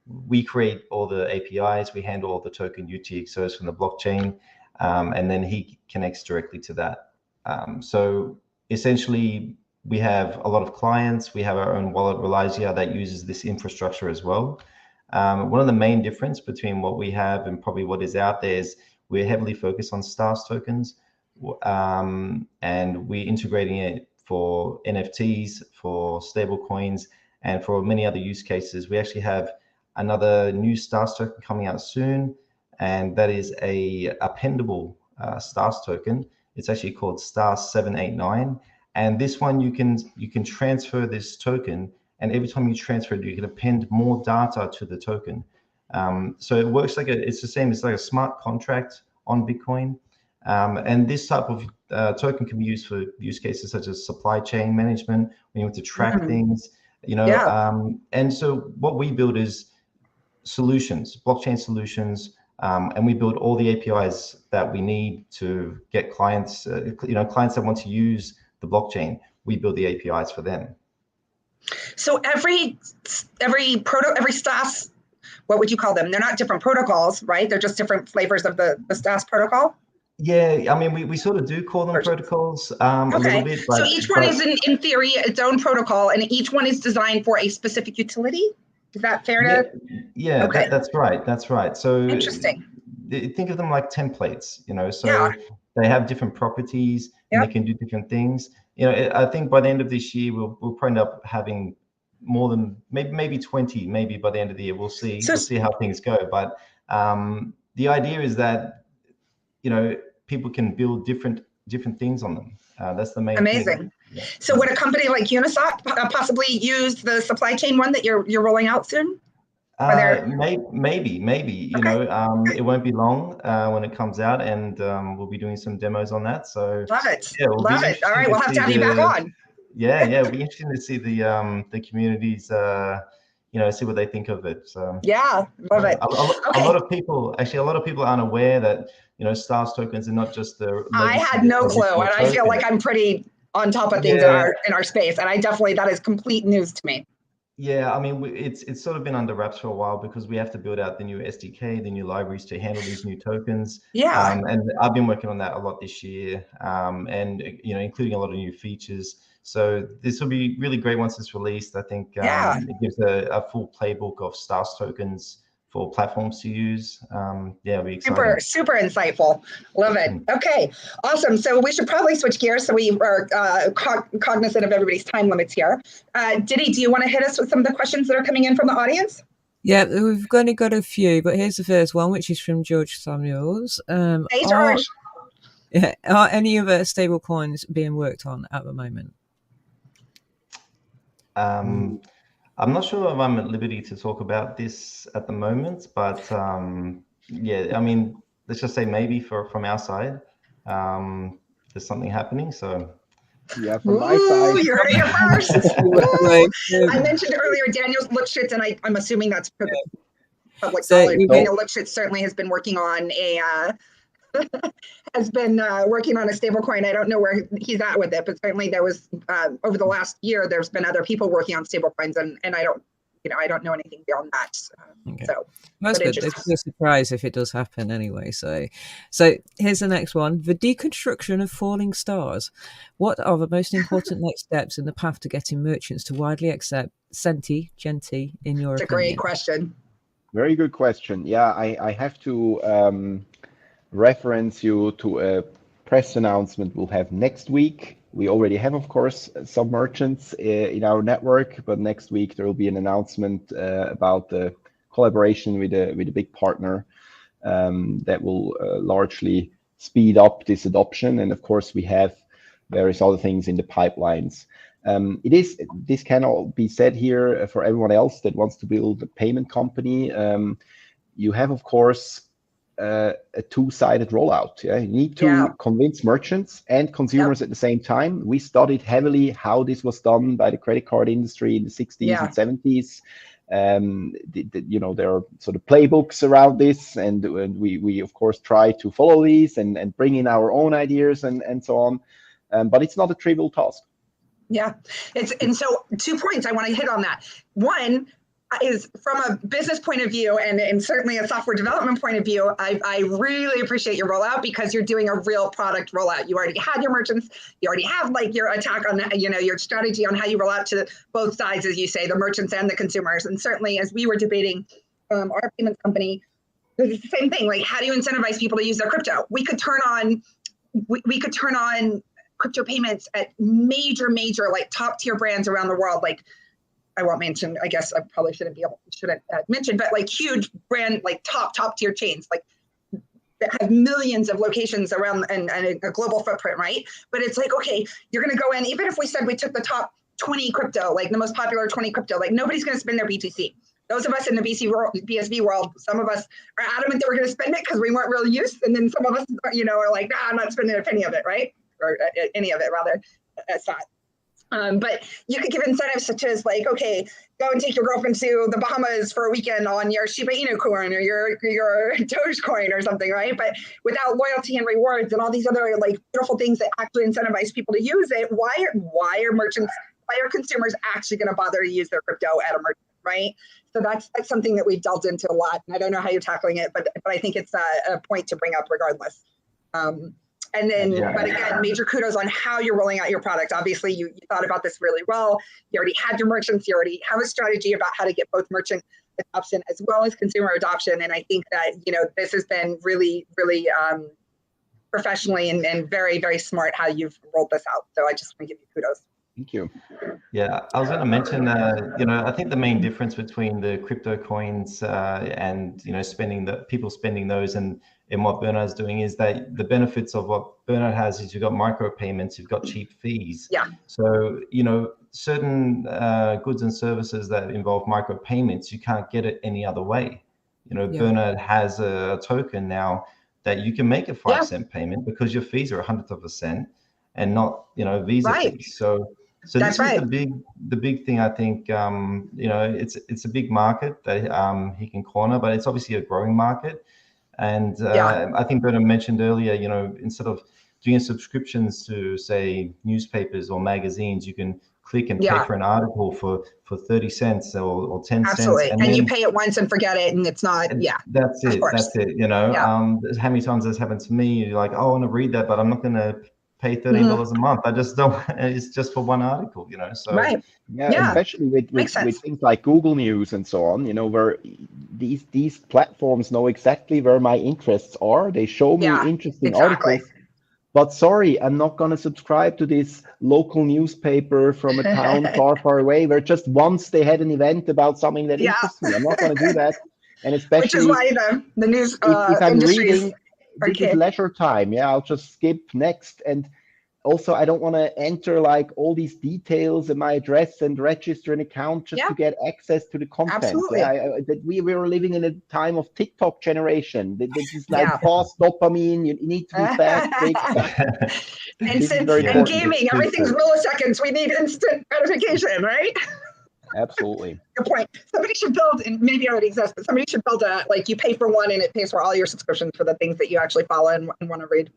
we create all the APIs, we handle all the token UTXOs from the blockchain, and then he connects directly to that. So essentially, we have a lot of clients. We have our own wallet, Realizia, that uses this infrastructure as well. One of the main difference between what we have and probably what is out there is we're heavily focused on stars tokens. And we're integrating it for NFTs, for stable coins, and for many other use cases. We actually have another new stars token coming out soon, and that is a appendable stars token. It's actually called stars 789, and this one you can transfer this token, and every time you transfer it, you can append more data to the token. So it works it's the same. It's like a smart contract on Bitcoin. And this type of token can be used for use cases such as supply chain management, when you want to track things, and so what we build is solutions, blockchain solutions, and we build all the APIs that we need to get clients, clients that want to use the blockchain. We build the APIs for them. So every STAS, what would you call them? They're not different protocols, right? They're just different flavors of the STAS protocol. Yeah, I mean, we sort of do call them protocols a little bit. So each one is, in theory, its own protocol, and each one is designed for a specific utility? Is that fair to? Yeah, okay. That's right. That's right. So interesting. Think of them like templates, so they have different properties and they can do different things. I think by the end of this year, we'll probably end up having more than maybe 20, maybe by the end of the year. We'll see. We'll see how things go. But the idea is that, people can build different things on them. That's the main Amazing. thing. Yeah. So would a company like Unisat possibly use the supply chain one that you're rolling out soon? Maybe. Okay. It won't be long when it comes out, and we'll be doing some demos on that. So love it. Yeah, love it. All right, we'll have to have you back on. Yeah, it'll be interesting to see the community's see what they think of it. So yeah, love it. A lot of people aren't aware that stars tokens are not just the I had no clue, and I feel like I'm pretty on top of things in our space, and that is complete news to me. Yeah, I mean, it's sort of been under wraps for a while because we have to build out the new SDK, the new libraries to handle these new tokens. Yeah. And I've been working on that a lot this year, and including a lot of new features. So this will be really great once it's released. I think it gives a full playbook of stars tokens for platforms to use. It'll be exciting. Super insightful. Love it. Okay, awesome. So we should probably switch gears so we are cognizant of everybody's time limits here. Diddy, do you want to hit us with some of the questions that are coming in from the audience? Yeah, we've only got a few, but here's the first one, which is from George Samuels. Hey, George. Are any other stable coins being worked on at the moment? I'm not sure if I'm at liberty to talk about this at the moment, but I mean, let's just say maybe from our side, there's something happening. So yeah, from my side, you heard it here first. I mentioned earlier Daniel Lipschitz, and I'm assuming that's public knowledge. Daniel Lipschitz certainly has been working on working on a stablecoin. I don't know where he's at with it, but certainly there was over the last year, there's been other people working on stablecoins, and I don't know anything beyond that. Okay. So that's good. It's a surprise if it does happen anyway. So here's the next one: the deconstruction of falling stars. What are the most important next steps in the path to getting merchants to widely accept Centi in your opinion? It's a great question. Very good question. Yeah, I have to reference you to a press announcement we'll have next week. We already have, of course, some merchants in our network, but next week there will be an announcement about the collaboration with a big partner that will largely speed up this adoption. And of course, we have various other things in the pipelines. This can all be said here for everyone else that wants to build a payment company. You have, of course, a two-sided rollout. You need to convince merchants and consumers at the same time. We studied heavily how this was done by the credit card industry in the 60s and 70s. There are sort of playbooks around this, and we of course try to follow these and bring in our own ideas and so on. But it's not a trivial task. Yeah, and so 2 points I want to hit on that. One is from a business point of view and certainly a software development point of view, I really appreciate your rollout because you're doing a real product rollout. You already had your merchants, you already have like your attack on, your strategy on how you roll out to both sides, as you say, the merchants and the consumers. And certainly as we were debating our payments company, it's the same thing. Like, how do you incentivize people to use their crypto? We could turn on crypto payments at major like top tier brands around the world. Like, I won't mention, I guess I probably shouldn't mention, but like huge brand, like top tier chains, like that have millions of locations around and a global footprint, right? But it's like, okay, you're going to go in, even if we said we took the top 20 crypto, like the most popular 20 crypto, like nobody's going to spend their BTC. Those of us in the BSV world, some of us are adamant that we're going to spend it because we weren't really used. And then some of us, are like, nah, I'm not spending a penny of it, right? Or any of it, rather. That's not. But you could give incentives such as like, okay, go and take your girlfriend to the Bahamas for a weekend on your Shiba Inu coin or your Dogecoin or something, right? But without loyalty and rewards and all these other like beautiful things that actually incentivize people to use it, why are consumers actually going to bother to use their crypto at a merchant, right? So that's something that we've delved into a lot. And I don't know how you're tackling it, but I think it's a point to bring up regardless. And then, but again, major kudos on how you're rolling out your product. Obviously, you thought about this really well. You already had your merchants. You already have a strategy about how to get both merchant adoption as well as consumer adoption. And I think that, this has been really, really professionally and very, very smart how you've rolled this out. So I just want to give you kudos. Thank you. Yeah, I was going to mention, I think the main difference between the crypto coins and, people spending those and what Bernhard's doing is that the benefits of what Bernhard has is you've got micro payments, you've got cheap fees. Yeah. So, certain goods and services that involve micro payments, you can't get it any other way. Bernhard has a token now that you can make a 5 cent payment because your fees are 1/100 of a cent and not, Visa fees. So So That's this is right. the big thing. I think it's a big market that he can corner, but it's obviously a growing market. And I think Bernhard mentioned earlier, instead of doing subscriptions to, say, newspapers or magazines, you can click and pay for an article for 30 cents or 10 cents. Absolutely. And you pay it once and forget it, and it's not, That's it. That's it. How many times this happened to me? You're like, oh, I want to read that, but I'm not going to pay $13 a month. I just don't. It's just for one article, So right. Especially with things like Google News and so on, where these platforms know exactly where my interests are. They show me interesting articles. But sorry, I'm not going to subscribe to this local newspaper from a town far, far away where just once they had an event about something that interests me. I'm not going to do that. And especially, which is why the news if I'm reading, this is leisure time. Yeah, I'll just skip next. And also, I don't want to enter like all these details and my address and register an account just to get access to the content. Absolutely. We were living in a time of TikTok generation. This is like fast dopamine. You need to be fast, quick. And since in gaming, everything's milliseconds. We need instant gratification, right? Absolutely. Good point. Somebody should build, and maybe it already exists, but somebody should build you pay for one and it pays for all your subscriptions for the things that you actually follow and want to read.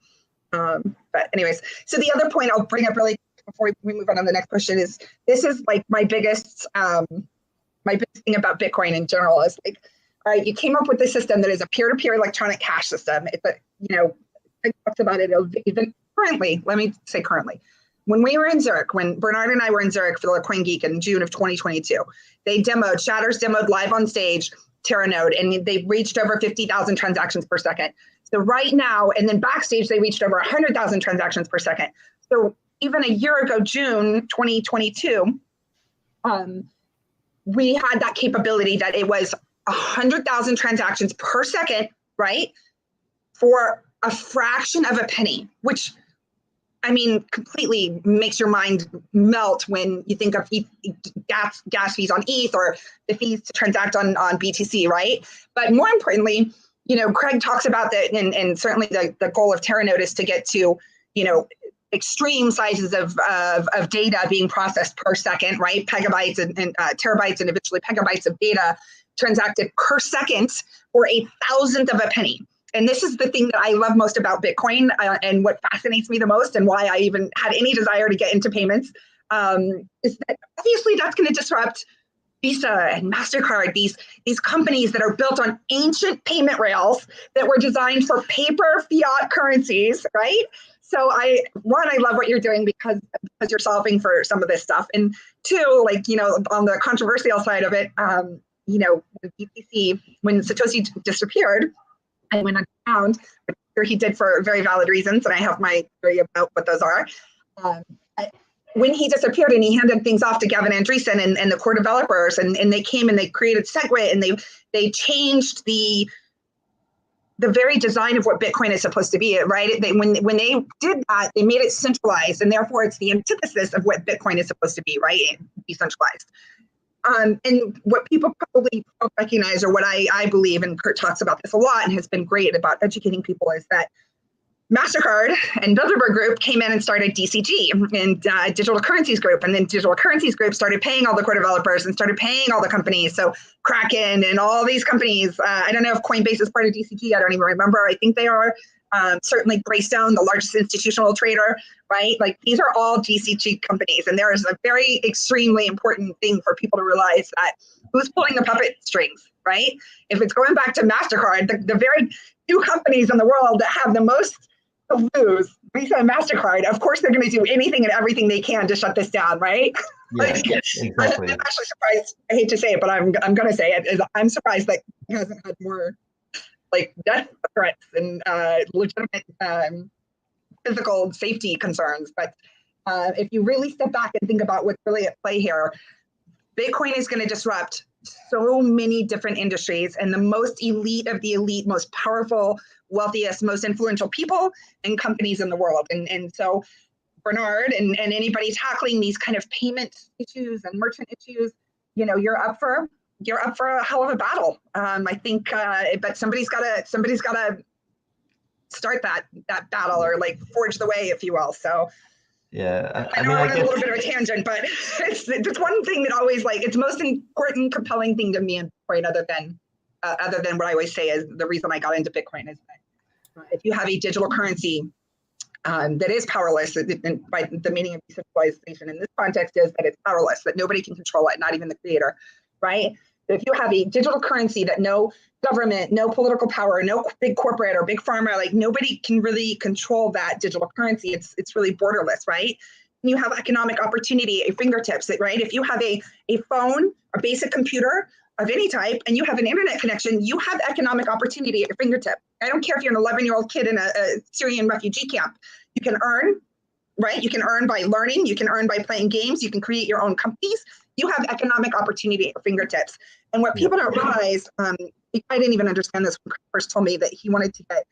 But anyways, so the other point I'll bring up really before we move on to the next question is, this is like my biggest thing about Bitcoin in general is like, all right, you came up with this system that is a peer-to-peer electronic cash system. It's I talked about it even currently, when we were in Zurich, when Bernhard and I were in Zurich for the Coin Geek in June of 2022, Shatters demoed live on stage Terranode, and they reached over 50,000 transactions per second. So right now, and then backstage, they reached over 100,000 transactions per second. So even a year ago, June 2022, we had that capability that it was 100,000 transactions per second, right? For a fraction of a penny, which, I mean, completely makes your mind melt when you think of gas fees on ETH or the fees to transact on BTC, right? But more importantly, Craig talks about that, and certainly the goal of Terranode is to get to, extreme sizes of data being processed per second, right? Petabytes and terabytes and eventually petabytes of data transacted per second for 1,000th of a penny. And this is the thing that I love most about Bitcoin and what fascinates me the most and why I even had any desire to get into payments is that obviously that's going to disrupt Visa and MasterCard, these companies that are built on ancient payment rails that were designed for paper fiat currencies, right? So I love what you're doing because you're solving for some of this stuff. And two, on the controversial side of it, BTC, when Satoshi disappeared and went underground, which he did for very valid reasons, and I have my theory about what those are. When he disappeared and he handed things off to Gavin Andresen and the core developers, and they came and they created SegWit, and they changed the very design of what Bitcoin is supposed to be, right? When they did that, they made it centralized, and therefore it's the antithesis of what Bitcoin is supposed to be, right? Decentralized. And what people probably don't recognize, or what I believe, and Kurt talks about this a lot and has been great about educating people, is that MasterCard and Bilderberg Group came in and started DCG and Digital Currencies Group. And then Digital Currencies Group started paying all the core developers and started paying all the companies. So Kraken and all these companies, I don't know if Coinbase is part of DCG. I don't even remember. I think they are. Certainly Greystone, the largest institutional trader, right? Like these are all DCG companies. And there is a very extremely important thing for people to realize that who's pulling the puppet strings, right? If it's going back to MasterCard, the very few companies in the world that have the most to lose, Visa and MasterCard, of course they're going to do anything and everything they can to shut this down, right? Yeah, exactly. I'm actually surprised. I hate to say it, but I'm going to say it. I'm surprised that he hasn't had more death threats and legitimate physical safety concerns. But if you really step back and think about what's really at play here, Bitcoin is going to disrupt so many different industries, and the most elite of the elite, most powerful, wealthiest, most influential people and companies in the world. And so Bernhard and anybody tackling these kind of payment issues and merchant issues, you're up for a hell of a battle. I think, but somebody's got to start that battle, or forge the way, if you will. So Yeah, I know mean, I I went on a guess, little bit of a tangent, but it's one thing that always like it's the most important, compelling thing to me in Bitcoin, other than what I always say is the reason I got into Bitcoin is that if you have a digital currency that is powerless, and by the meaning of decentralization in this context is that it's powerless, that nobody can control it, not even the creator, right? If you have a digital currency that no government, no political power, no big corporate or big pharma, like nobody can really control that digital currency. It's really borderless, right? And you have economic opportunity at your fingertips, right? If you have a phone, a basic computer of any type, and you have an internet connection, you have economic opportunity at your fingertip. I don't care if you're an 11-year-old kid in a Syrian refugee camp. You can earn, right? You can earn by learning. You can earn by playing games. You can create your own companies. You have economic opportunity at your fingertips. And what people don't realize, I didn't even understand this when Chris first told me that he wanted to get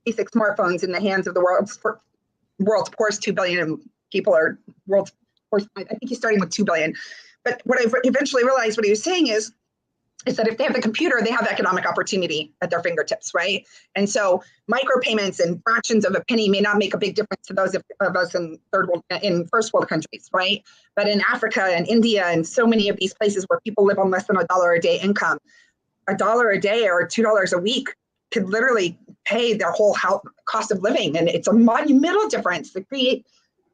basic smartphones in the hands of the world's poorest 2 billion people, or world's poorest, I think he's starting with 2 billion. But what I eventually realized what he was saying is that if they have the computer, they have economic opportunity at their fingertips, right? And so micropayments and fractions of a penny may not make a big difference to those of us in first world countries, right? But in Africa and India and so many of these places where people live on less than $1 a day income, $1 a day or $2 a week could literally pay their whole cost of living. And it's a monumental difference to create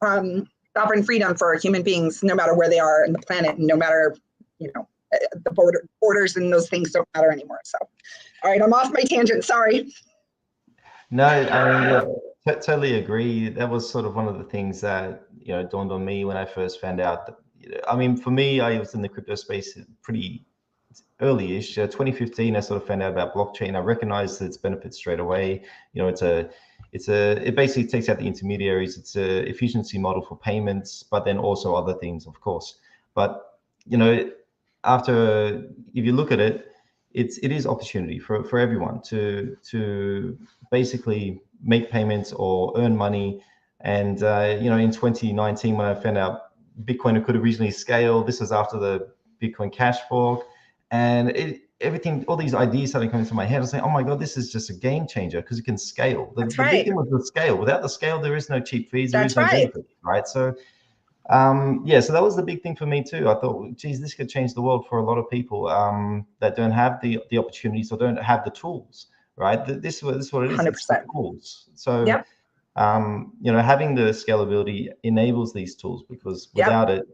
sovereign freedom for human beings, no matter where they are in the planet, and no matter, the borders and those things don't matter anymore. So, all right, I'm off my tangent. Sorry. No, I mean, totally agree. That was sort of one of the things that dawned on me when I first found out that. I mean, for me, I was in the crypto space pretty early-ish. 2015, I sort of found out about blockchain. I recognized its benefits straight away. It basically takes out the intermediaries. It's a efficiency model for payments, but then also other things, of course. But if you look at it, it is opportunity for everyone to basically make payments or earn money. And in 2019, when I found out Bitcoin could originally scale, this was after the Bitcoin Cash fork, and all these ideas started coming to my head. I was saying, oh my God, this is just a game changer because it can scale. The big thing was the scale. Without the scale, there is no cheap fees, there is no benefit, right? So so that was the big thing for me too. I thought, geez, this could change the world for a lot of people that don't have the opportunities or don't have the tools, right? This is what it is. 100%. It's the tools. So, having the scalability enables these tools, because without it,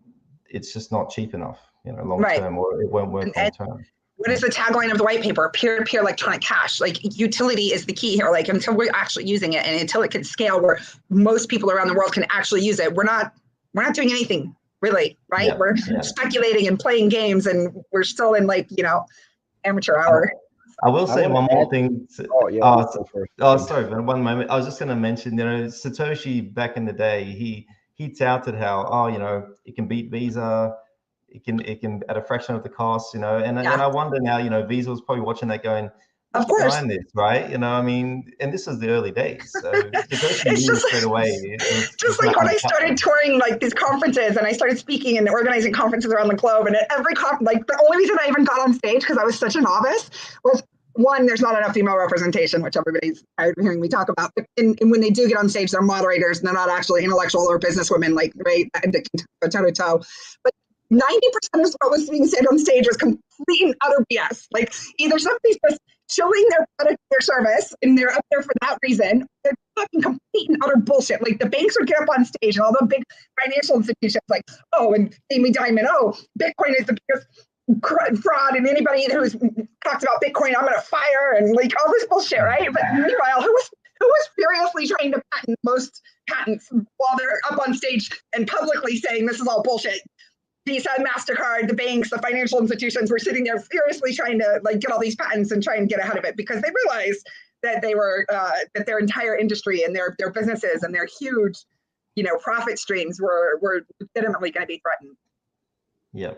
it's just not cheap enough, long term, or it won't work long term. What is the tagline of the white paper? Peer-to-peer electronic cash. Like, utility is the key here. Like, until we're actually using it and until it can scale where most people around the world can actually use it, we're not doing anything really, right? Yeah, we're speculating and playing games, and we're still in amateur hour. I will say one more thing. Sorry, but one moment. I was just going to mention, Satoshi back in the day, he touted how, it can beat Visa, it can at a fraction of the cost, and I wonder now, Visa was probably watching that going, of course, behind this, right? And this is the early days, so it's just straight away. Just like when I started touring these conferences, and I started speaking and organizing conferences around the globe, and at every conference, the only reason I even got on stage because I was such a novice was, one, there's not enough female representation, which everybody's tired of hearing me talk about. But and when they do get on stage, they're moderators, and they're not actually intellectual or business women, right, toe to toe. But 90% of what was being said on stage was complete and utter BS. Either somebody's just showing their product, their service, and they're up there for that reason. They're fucking complete and utter bullshit. The banks would get up on stage, and all the big financial institutions and Amy Diamond, Bitcoin is the biggest fraud, and anybody who's talked about Bitcoin, I'm going to fire, and all this bullshit, right? But meanwhile, who was furiously trying to patent most patents while they're up on stage and publicly saying this is all bullshit? Visa, MasterCard, the banks, the financial institutions were sitting there furiously trying to get all these patents and try and get ahead of it, because they realized that they were that their entire industry and their businesses and their huge, profit streams were legitimately going to be threatened. Yeah.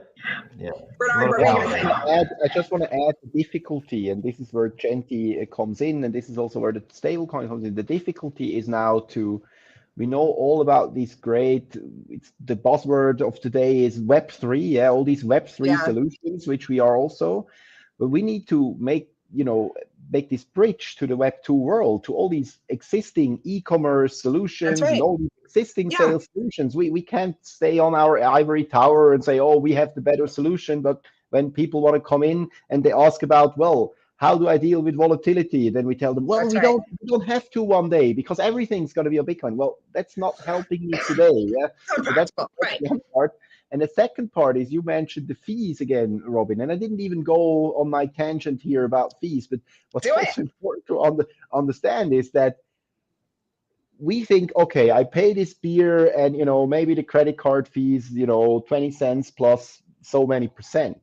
Bernhard, I just want to add the difficulty, and this is where Centi comes in, and this is also where the stablecoin comes in. The difficulty is now we know all about these it's the buzzword of today is Web3, all these Web3 solutions, which we are also, but we need to make, make this bridge to the Web 2 world, to all these existing e-commerce solutions and all these existing sales solutions. We can't stay on our ivory tower and say, oh, we have the better solution. But when people want to come in and they ask about, well, how do I deal with volatility? Then we tell them, well, we don't have to one day because everything's going to be a Bitcoin. Well, that's not helping me today. Yeah, so that's one part. And the second part is you mentioned the fees again, Robin, and I didn't even go on my tangent here about fees, but what's also important to understand is that we think, okay, I pay this beer and, maybe the credit card fees, 20 cents plus so many percent.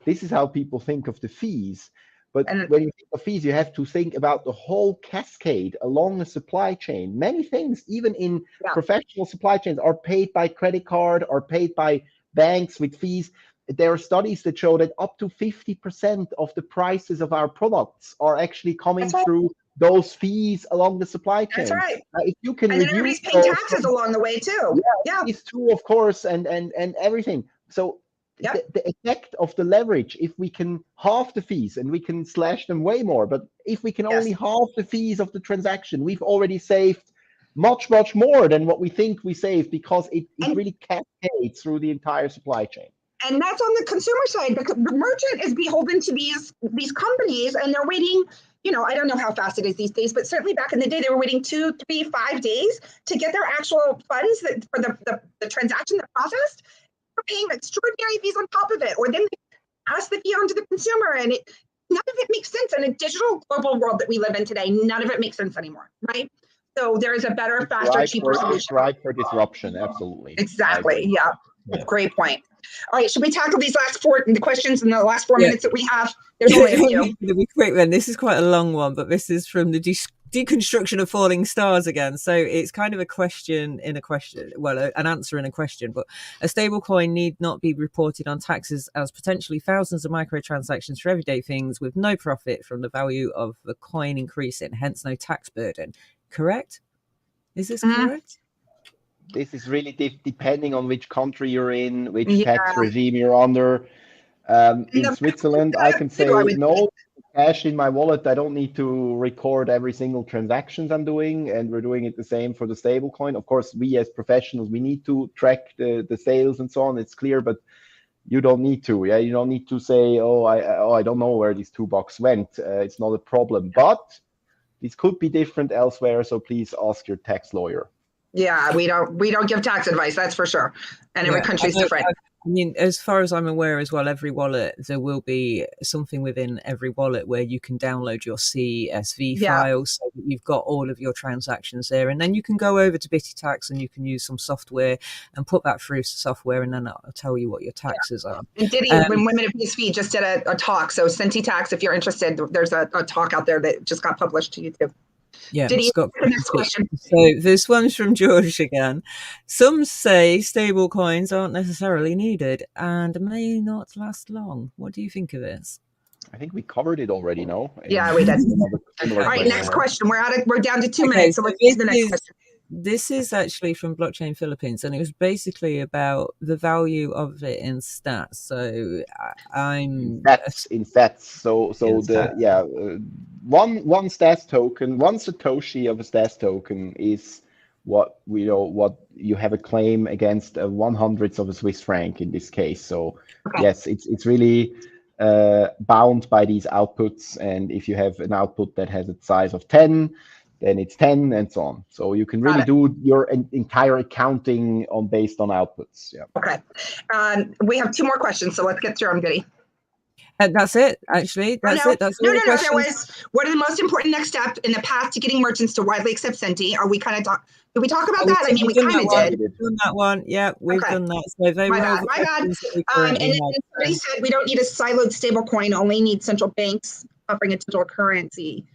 This is how people think of the fees. But when you think of fees, you have to think about the whole cascade along the supply chain. Many things, even in professional supply chains, are paid by credit card, are paid by banks with fees. There are studies that show that up to 50% of the prices of our products are actually coming through those fees along the supply chain. That's right. If you can and then everybody's paying taxes along the way too. Yeah, it's true, of course, and everything. So the effect of the leverage, if we can halve the fees, and we can slash them way more, but if we can only halve the fees of the transaction, we've already saved much, much more than what we think we saved, because it really cascades through the entire supply chain. And that's on the consumer side, because the merchant is beholden to these companies, and they're waiting. I don't know how fast it is these days, but certainly back in the day, they were waiting 2, 3, 5 days to get their actual funds for the transaction that processed. Paying extraordinary fees on top of it, or then they pass the fee on to the consumer, and none of it makes sense in a digital global world that we live in today. None of it makes sense anymore, right? So there is a better, faster, cheaper solution. It's ripe for disruption, absolutely. Exactly, yeah. Great point. All right, should we tackle these last the questions in the last 4 minutes that we have? There's only a few. It'll be quick then. This is quite a long one, but this is from the Deconstruction of Falling Stars again. So it's kind of a question in a question, an answer in a question. But a stablecoin need not be reported on taxes as potentially thousands of microtransactions for everyday things with no profit from the value of the coin increasing, hence no tax burden. Correct? Is this correct? This is really depending on which country you're in, which tax regime you're under. In Switzerland, I can say no. Cash in my wallet, I don't need to record every single transaction I'm doing, and we're doing it the same for the stablecoin. Of course, we as professionals, we need to track the sales and so on. It's clear, but you don't need to. Yeah, you don't need to say, I don't know where these $2 went. It's not a problem, but this could be different elsewhere. So please ask your tax lawyer. Yeah, we don't give tax advice, that's for sure. And every country is different. I mean, as far as I'm aware as well, every wallet, there will be something within every wallet where you can download your CSV file, so that you've got all of your transactions there. And then you can go over to BittyTax and you can use some software and put that through software, and then I'll tell you what your taxes are. And Diddy, when WomenOfBSV just did a talk. So Centi Tax, if you're interested, there's a talk out there that just got published to YouTube. Yeah, the next question. So this one's from George again. Some say stable coins aren't necessarily needed and may not last long. What do you think of this? I think we covered it already, no? Yeah, we did. All right, next question. We're down to 2 minutes, so let's do the next question. This is actually from Blockchain Philippines, and it was basically about the value of it in stats. So in stats. So one stats token, one Satoshi of a stats token is what you have a claim against 1/100th of a Swiss franc in this case. So yes, it's really bound by these outputs, and if you have an output that has a size of 10, then it's 10 and so on. So you can really do your entire accounting based on outputs. Yeah. Okay. We have 2 more questions, so let's get through them, Diddy. That's it, actually. That's it. That's no. There was, what are the most important next steps in the path to getting merchants to widely accept Centi? Are we kind of did we talk about that? I mean, we kind of did. We've done that one. Yeah, we've done that. So they my bad. And then somebody said we don't need a siloed stablecoin, only need central banks offering a digital currency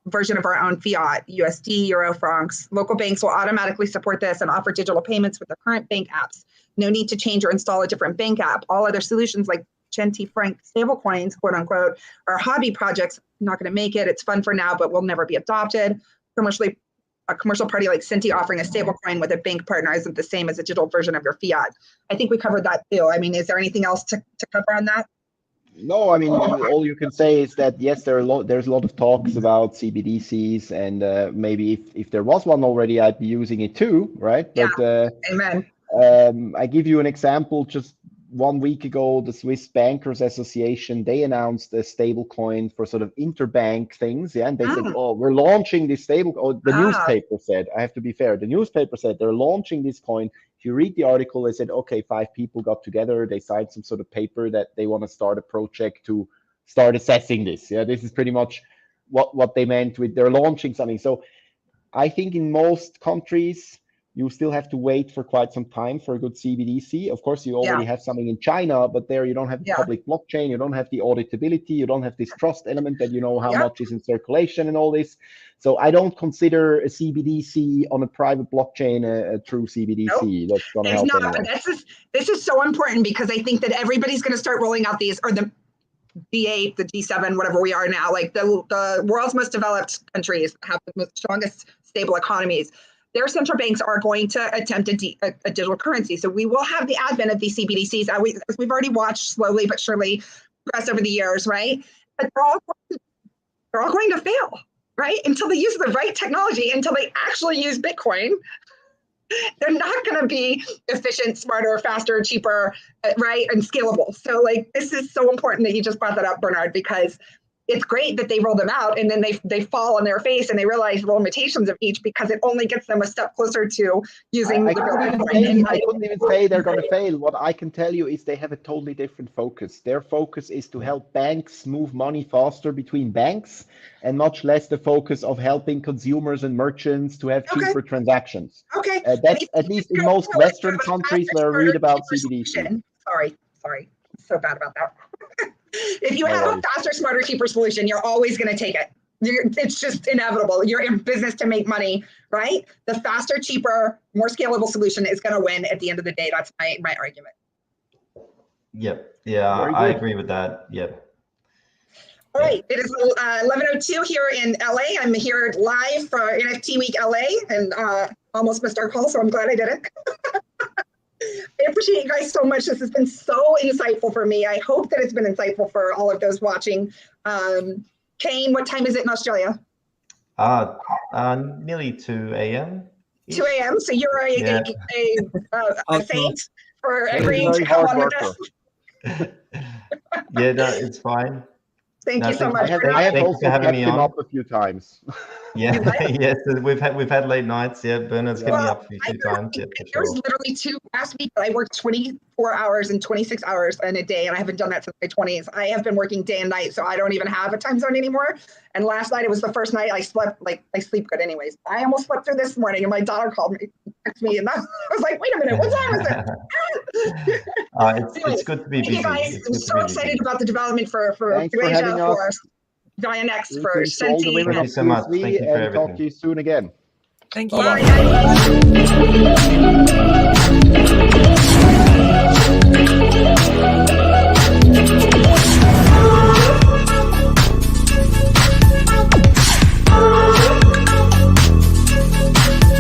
version of our own fiat, USD, Euro, Francs. Local banks will automatically support this and offer digital payments with the current bank apps. No need to change or install a different bank app. All other solutions like Centi, Franc, stablecoins, quote unquote, are hobby projects. Not going to make it. It's fun for now, but will never be adopted. A commercial party like Centi offering a stablecoin with a bank partner isn't the same as a digital version of your fiat. I think we covered that too. I mean, is there anything else to cover on that? No, I mean, all you can say is that yes, there's a lot of talks about CBDCs, and maybe if there was one already, I'd be using it too, right? Yeah. But Amen. I give you an example. Just 1 week ago, the Swiss Bankers Association, they announced a stable coin for sort of interbank things. Yeah, and they said, oh, we're launching this stable. Oh, the newspaper said, I have to be fair. The newspaper said they're launching this coin. If you read the article, they said, okay, 5 people got together. They signed some sort of paper that they want to start a project to start assessing this. Yeah, this is pretty much what they meant with they're launching something. So I think in most countries, you still have to wait for quite some time for a good CBDC. Of course, you already have something in China, but there you don't have the public blockchain, you don't have the auditability, you don't have this trust element that you know how much is in circulation and all this. So I don't consider a CBDC on a private blockchain a true CBDC. Nope. That's going to help anyone. This is so important because I think that everybody's going to start rolling out these, or the G8, the G7, whatever we are now, like the world's most developed countries have the most strongest stable economies. Their central banks are going to attempt a digital currency. So we will have the advent of these CBDCs, as we've already watched slowly but surely progress over the years, right? But they're all going to fail, right? Until they use the right technology, until they actually use Bitcoin, they're not going to be efficient, smarter, faster, cheaper, right? And scalable. So like, this is so important that you just brought that up, Bernhard, because it's great that they roll them out and then they fall on their face and they realize the limitations of each because it only gets them a step closer to using I couldn't even say they're going to fail. What I can tell you is they have a totally different focus. Their focus is to help banks move money faster between banks and much less the focus of helping consumers and merchants to have cheaper transactions. Okay. That's at least in most Western countries where I read about CBDC. Sorry. So bad about that. If you have a faster, smarter, cheaper solution, you're always going to take it. It's just inevitable. You're in business to make money, right? The faster, cheaper, more scalable solution is going to win at the end of the day. That's my argument. Yep. Yeah, I agree with that. Yep. All right. It is 11:02 here in LA. I'm here live for NFT Week LA and almost missed our call, so I'm glad I did it. I appreciate you guys so much. This has been so insightful for me. I hope that it's been insightful for all of those watching. Kane, what time is it in Australia? Nearly 2 a.m. 2 a.m. So you're a saint for agreeing to come on with us. Yeah, no, it's fine. Thank you so much. I have also kept him up a few times. Yeah, yes, we've had late nights. Yeah, Bernhard's kept me up a few times. Yeah, there was literally 2 last week. I worked 24 hours and 26 hours in a day, and I haven't done that since my 20s. I have been working day and night, so I don't even have a time zone anymore. And last night, it was the first night I slept, like I sleep good anyways. I almost slept through this morning, and my daughter called me, texted me, and I was like, wait a minute, what time is it? It's good to be busy. Guys, I'm so excited about the development for Asia, for Dionex, for Centi. Thank you so much. Thank you for everything. Talk to you soon again. Thank you. Bye.